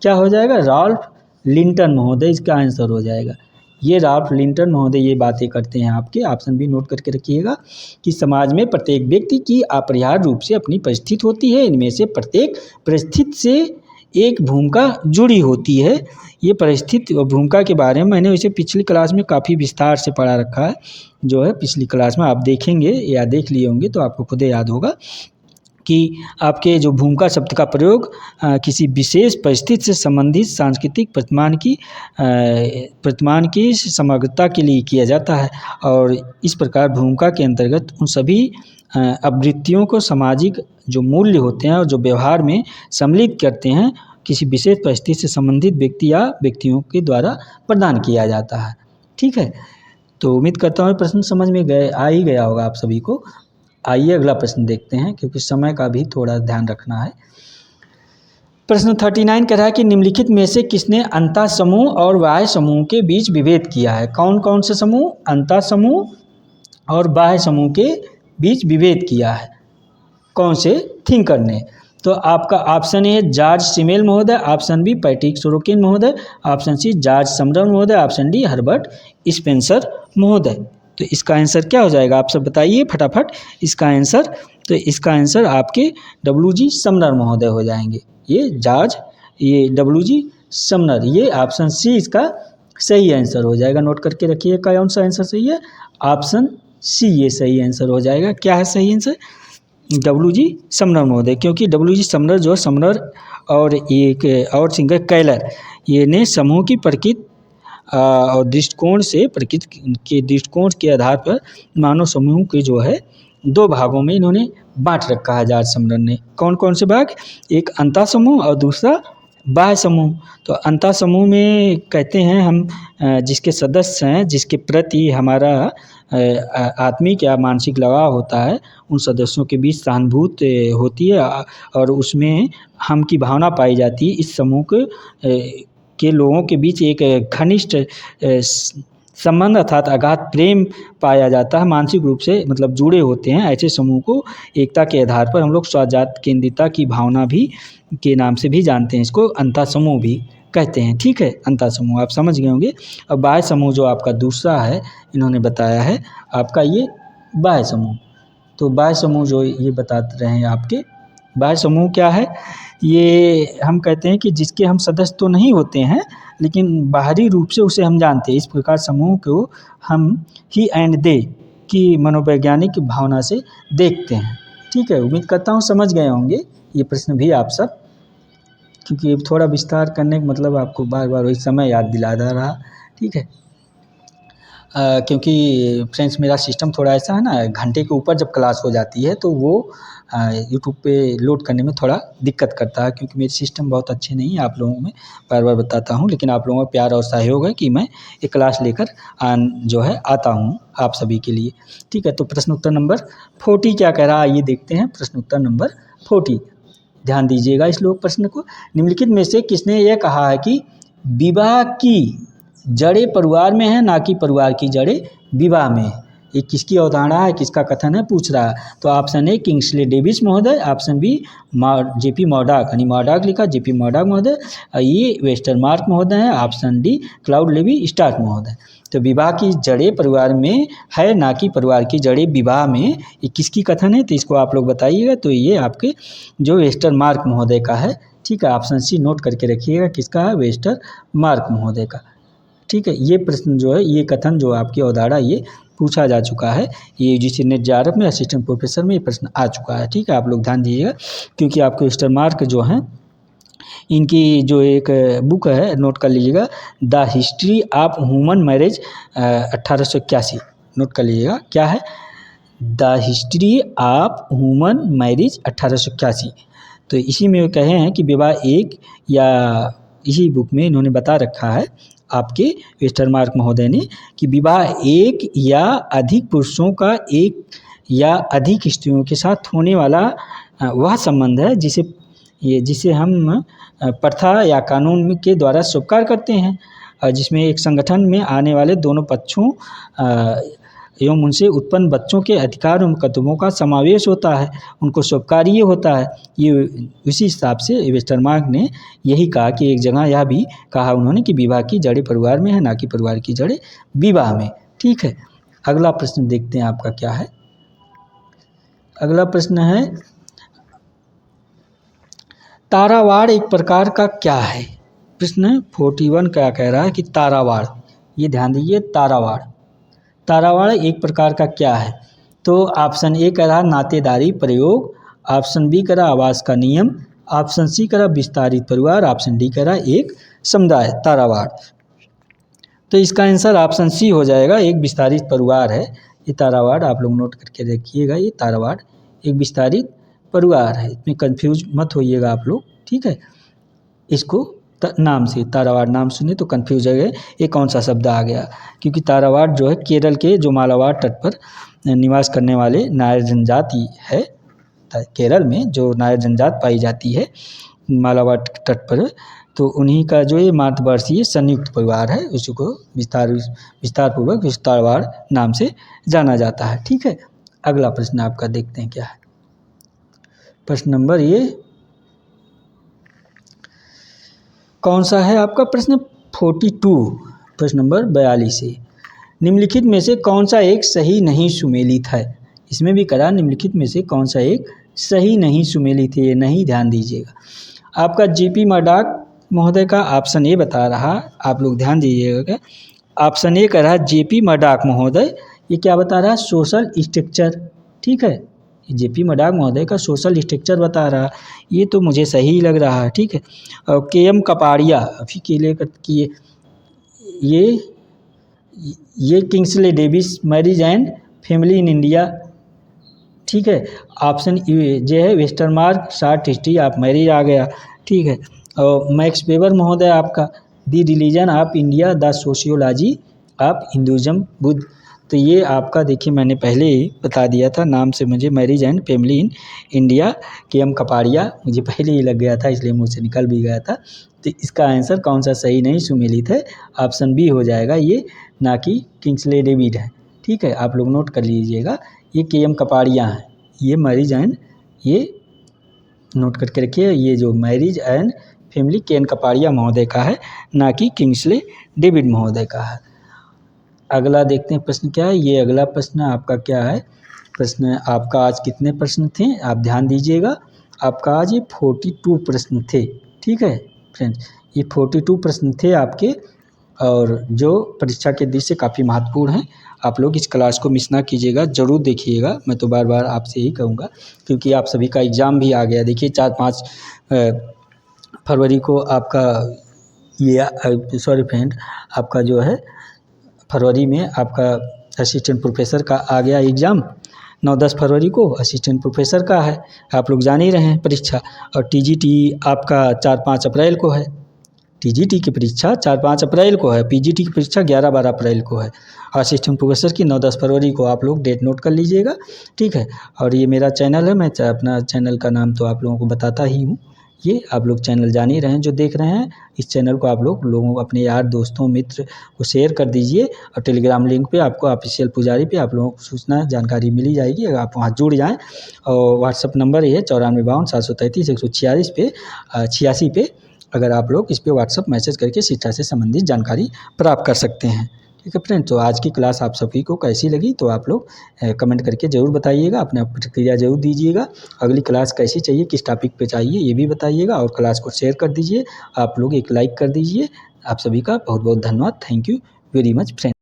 क्या हो जाएगा? राल्फ लिंटन महोदय इसका आंसर हो जाएगा। ये राल्फ लिंटन महोदय ये बातें करते हैं आपके, ऑप्शन बी नोट करके रखिएगा कि समाज में प्रत्येक व्यक्ति की अपरिहार्य रूप से अपनी परिस्थिति होती है, इनमें से प्रत्येक परिस्थिति से एक भूमिका जुड़ी होती है। ये परिस्थिति और भूमिका के बारे में मैंने इसे पिछली क्लास में काफ़ी विस्तार से पढ़ा रखा है, जो है पिछली क्लास में आप देखेंगे या देख लिए होंगे तो आपको खुद याद होगा कि आपके जो भूमिका शब्द का प्रयोग किसी विशेष परिस्थिति से संबंधित सांस्कृतिक प्रतिमान की समग्रता के लिए किया जाता है, और इस प्रकार भूमिका के अंतर्गत उन सभी आवृत्तियों को सामाजिक जो मूल्य होते हैं और जो व्यवहार में सम्मिलित करते हैं किसी विशेष परिस्थिति से संबंधित व्यक्ति या व्यक्तियों के द्वारा प्रदान किया जाता है, ठीक है। तो उम्मीद करता हूँ प्रश्न समझ में आ ही गया होगा आप सभी को। आइए अगला प्रश्न देखते हैं, क्योंकि समय का भी थोड़ा ध्यान रखना है। प्रश्न 39 कह रहा है कि निम्नलिखित में से किसने अंतः समूह और बाह्य समूह के बीच विभेद किया है। कौन कौन से समूह? अंतः समूह और बाह्य समूह के बीच विभेद किया है। कौन से? थिंकर ने। तो आपका ऑप्शन ए जॉर्ज सिमेल महोदय, ऑप्शन बी पैट्रिक सोरोकिन महोदय, ऑप्शन सी जॉर्ज समरन महोदय, ऑप्शन डी हर्बर्ट स्पेंसर महोदय। तो इसका आंसर क्या हो जाएगा? आप सब बताइए फटाफट इसका आंसर। तो इसका आंसर आपके WG समनर महोदय हो जाएंगे। ये जॉर्ज, ये WG समनर, ये ऑप्शन सी इसका सही आंसर हो जाएगा। नोट करके रखिए कौन सा आंसर सही है। ऑप्शन सी ये सही आंसर हो जाएगा। क्या है सही आंसर? WG समनर महोदय, क्योंकि WG समनर जो समनर और एक और सिंगर कैलर, ये ने समूह की प्रकृति और दृष्टिकोण से, प्रकृति के दृष्टिकोण के आधार पर मानव समूह के जो है 2 भागों में इन्होंने बांट रखा है जॉर्ज समनर ने। कौन कौन से भाग? एक अंतः समूह और दूसरा बाह्य समूह। तो अंतः समूह में कहते हैं हम जिसके सदस्य हैं, जिसके प्रति हमारा आत्मिक या मानसिक लगाव होता है, उन सदस्यों के बीच सहानुभूति होती है और उसमें हम की भावना पाई जाती है। इस समूह के लोगों के बीच एक घनिष्ठ संबंध अर्थात अगाध प्रेम पाया जाता है, मानसिक रूप से मतलब जुड़े होते हैं। ऐसे समूह को एकता के आधार पर हम लोग स्वजात केंद्रिता की भावना भी के नाम से भी जानते हैं। इसको अंतः समूह भी कहते हैं। ठीक है, अंतः समूह आप समझ गए होंगे। अब बाह्य समूह जो आपका दूसरा है, इन्होंने बताया है आपका ये बाह्य समूह। तो बाह्य समूह जो ये बता रहे हैं आपके, बाह्य समूह क्या है? ये हम कहते हैं कि जिसके हम सदस्य तो नहीं होते हैं, लेकिन बाहरी रूप से उसे हम जानते हैं। इस प्रकार समूह को हम ही एंड दे की मनोवैज्ञानिक भावना से देखते हैं। ठीक है, उम्मीद करता हूँ समझ गए होंगे ये प्रश्न भी आप सब, क्योंकि थोड़ा विस्तार करने का मतलब आपको बार बार वही समय याद दिलाता रहा। ठीक है, क्योंकि फ्रेंड्स मेरा सिस्टम थोड़ा ऐसा है ना, घंटे के ऊपर जब क्लास हो जाती है तो वो यूट्यूब पे लोड करने में थोड़ा दिक्कत करता है, क्योंकि मेरे सिस्टम बहुत अच्छे नहीं है। आप लोगों में बार बार बताता हूँ, लेकिन आप लोगों का प्यार और सहयोग है कि मैं एक क्लास लेकर जो है आता हूँ आप सभी के लिए। ठीक है, तो प्रश्न उत्तर नंबर 40 क्या कह रहा है, आइए देखते हैं। प्रश्न उत्तर नंबर 40, ध्यान दीजिएगा इस लोग प्रश्न को। निम्नलिखित में से किसने यह कहा है कि विवाह की जड़ें परिवार में है, ना कि परिवार की जड़ें विवाह में? ये किसकी अवधारणा है, किसका कथन है, पूछ रहा है। तो ऑप्शन ए किंग्सले डेविस महोदय, ऑप्शन बी JP मॉर्डॉक, यानी मॉर्डॉक लिखा JP मॉर्डॉक महोदय, ये वेस्टरमार्क महोदय है, option D Claude Levi Strauss महोदय। तो विवाह की जड़ें परिवार में है, ना कि परिवार की जड़ें विवाह में, ये किसकी कथन है? तो इसको आप लोग बताइएगा। तो ये आपके जो वेस्टरमार्क महोदय का है। ठीक है, ऑप्शन सी नोट करके रखिएगा, किसका है? वेस्टरमार्क महोदय का। ठीक है, ये प्रश्न जो है, ये कथन जो आपकी अवधारणा, ये पूछा जा चुका है। ये UGC नेट JRF में असिस्टेंट प्रोफेसर में ये प्रश्न आ चुका है। ठीक है, आप लोग ध्यान दीजिएगा, क्योंकि आपको वेस्टरमार्क जो हैं, इनकी जो एक बुक है, नोट कर लीजिएगा, the history of human marriage 1881, note कर लीजिएगा। क्या है? The history of human marriage 1881। तो इसी में कहे हैं कि विवाह एक, या इसी बुक में इन्होंने बता रखा है आपके वेस्टरमार्क महोदय ने, कि विवाह एक या अधिक पुरुषों का एक या अधिक स्त्रियों के साथ होने वाला वह संबंध है जिसे हम प्रथा या कानून के द्वारा स्वीकार करते हैं, जिसमें एक संगठन में आने वाले दोनों पक्षों एवं उनसे उत्पन्न बच्चों के अधिकार और कर्तव्यों का समावेश होता है, उनको स्वीकार्य होता है। ये उसी हिसाब से वेस्टरमार्क ने यही कहा कि एक जगह यह भी कहा उन्होंने कि विवाह की जड़ें परिवार में है, ना कि परिवार की जड़ें विवाह में। ठीक है, अगला प्रश्न देखते हैं आपका क्या है। अगला प्रश्न है, तारावाड़ एक प्रकार का क्या है? प्रश्न 41 क्या कह रहा है कि तारावाड़, ये ध्यान दीजिए, तारावाड़ एक प्रकार का क्या है? तो ऑप्शन ए कह रहा नातेदारी प्रयोग, ऑप्शन बी कह रहा आवास का नियम, ऑप्शन सी कह रहा विस्तारित परिवार, ऑप्शन डी कह रहा एक समुदाय। तारावाड़, तो इसका आंसर ऑप्शन सी हो जाएगा, एक विस्तारित परिवार है ये तारावाड़। आप लोग नोट करके रखिएगा, ये तारावाड़ एक विस्तारित परिवार है, इसमें कंफ्यूज मत होइएगा आप लोग। ठीक है, इसको नाम से, तारावाड़ नाम सुने तो कंफ्यूज हो गए ये कौन सा शब्द आ गया, क्योंकि तारावाड़ जो है केरल के जो मालाबार तट पर निवास करने वाले नायर जनजाति है। केरल में जो नायर जनजात पाई जाती है मालाबार तट पर, तो उन्हीं का जो ये मातृवर्षीय संयुक्त परिवार है, उसी को विस्तारपूर्वक विस्तारवार नाम से जाना जाता है। ठीक है, अगला प्रश्न आपका देखते हैं क्या है। प्रश्न नंबर ये कौन सा है आपका प्रश्न 42, प्रश्न नंबर 42 है। निम्नलिखित में से कौन सा एक सही नहीं सुमेलित है। इसमें भी करा निम्नलिखित में से कौन सा एक सही नहीं सुमेलित है, ये नहीं ध्यान दीजिएगा। आपका जेपी मर्डॉक महोदय का ऑप्शन ए बता रहा, आप लोग ध्यान दीजिएगा। ऑप्शन ए कर रहा जेपी मर्डॉक महोदय, ये क्या बता रहा है, सोशल स्ट्रक्चर। ठीक है, जेपी मर्डॉक महोदय का सोशल स्ट्रक्चर बता रहा, ये तो मुझे सही लग रहा है। ठीक है, और के.एम. कपाड़िया अभी के लिए कि ये Kingsley Davis marriage and family in India. ठीक है, ऑप्शन जे है Westermarck short history of marriage आ गया। ठीक है, और मैक्स वेबर महोदय आपका the religion of India, the sociology of Hinduism Buddha. तो ये आपका देखिए मैंने पहले ही बता दिया था, नाम से मुझे marriage and family in India KM. Kapadia मुझे पहले ही लग गया था, इसलिए मुझसे निकल भी गया था। तो इसका आंसर कौन सा सही नहीं सुमेलित है, ऑप्शन बी हो जाएगा ये, ना कि किंग्सले डेविड है। ठीक है, आप लोग नोट कर लीजिएगा, ये के.एम. कपाड़िया है, ये मैरिज एंड, ये नोट करके रखिए, ये जो marriage and family KM. Kapadia महोदय का है, ना कि किंग्सले डेविड महोदय का है। अगला देखते हैं प्रश्न क्या है। ये अगला प्रश्न आपका क्या है, प्रश्न आपका आज कितने प्रश्न थे आप ध्यान दीजिएगा। आपका आज ये 42 प्रश्न थे। ठीक है फ्रेंड्स, ये 42 प्रश्न थे आपके, और जो परीक्षा के दृष्टि से काफ़ी महत्वपूर्ण हैं। आप लोग इस क्लास को मिस ना कीजिएगा, ज़रूर देखिएगा। मैं तो बार बार आपसे यही कहूँगा, क्योंकि आप सभी का एग्ज़ाम भी आ गया। देखिए 4-5 फरवरी को आपका ये सॉरी फ्रेंड, आपका जो है फरवरी में आपका असिस्टेंट प्रोफेसर का आ गया एग्ज़ाम। 9-10 फरवरी को असिस्टेंट प्रोफेसर का है, आप लोग जान ही रहे हैं परीक्षा। और टीजीटी आपका 4-5 अप्रैल को है। टीजीटी की परीक्षा 4-5 अप्रैल को है, पीजीटी की परीक्षा 11-12 अप्रैल को है। असिस्टेंट प्रोफेसर की 9-10 फरवरी को, आप लोग डेट नोट कर लीजिएगा। ठीक है, और ये मेरा चैनल है, मैं अपना चैनल का नाम तो आप लोगों को बताता ही हूँ। ये आप लोग चैनल जान ही रहे हैं, जो देख रहे हैं इस चैनल को आप लोगों अपने यार दोस्तों मित्र को शेयर कर दीजिए। और टेलीग्राम लिंक पे आपको ऑफिशियल पुजारी पे आप लोगों को सूचना जानकारी मिली जाएगी, अगर आप वहाँ जुड़ जाएँ। और व्हाट्सअप नंबर ये है 9452 733 146 पे 86 पे, अगर आप लोग इस पे व्हाट्सअप मैसेज करके शिक्षा से संबंधित जानकारी प्राप्त कर सकते हैं। ठीक है फ्रेंड, तो आज की क्लास आप सभी को कैसी लगी तो आप लोग कमेंट करके ज़रूर बताइएगा, अपना प्रतिक्रिया ज़रूर दीजिएगा। अगली क्लास कैसी चाहिए, किस टॉपिक पे चाहिए, ये भी बताइएगा, और क्लास को शेयर कर दीजिए। आप लोग एक लाइक कर दीजिए। आप सभी का बहुत बहुत धन्यवाद। Thank you very much friend.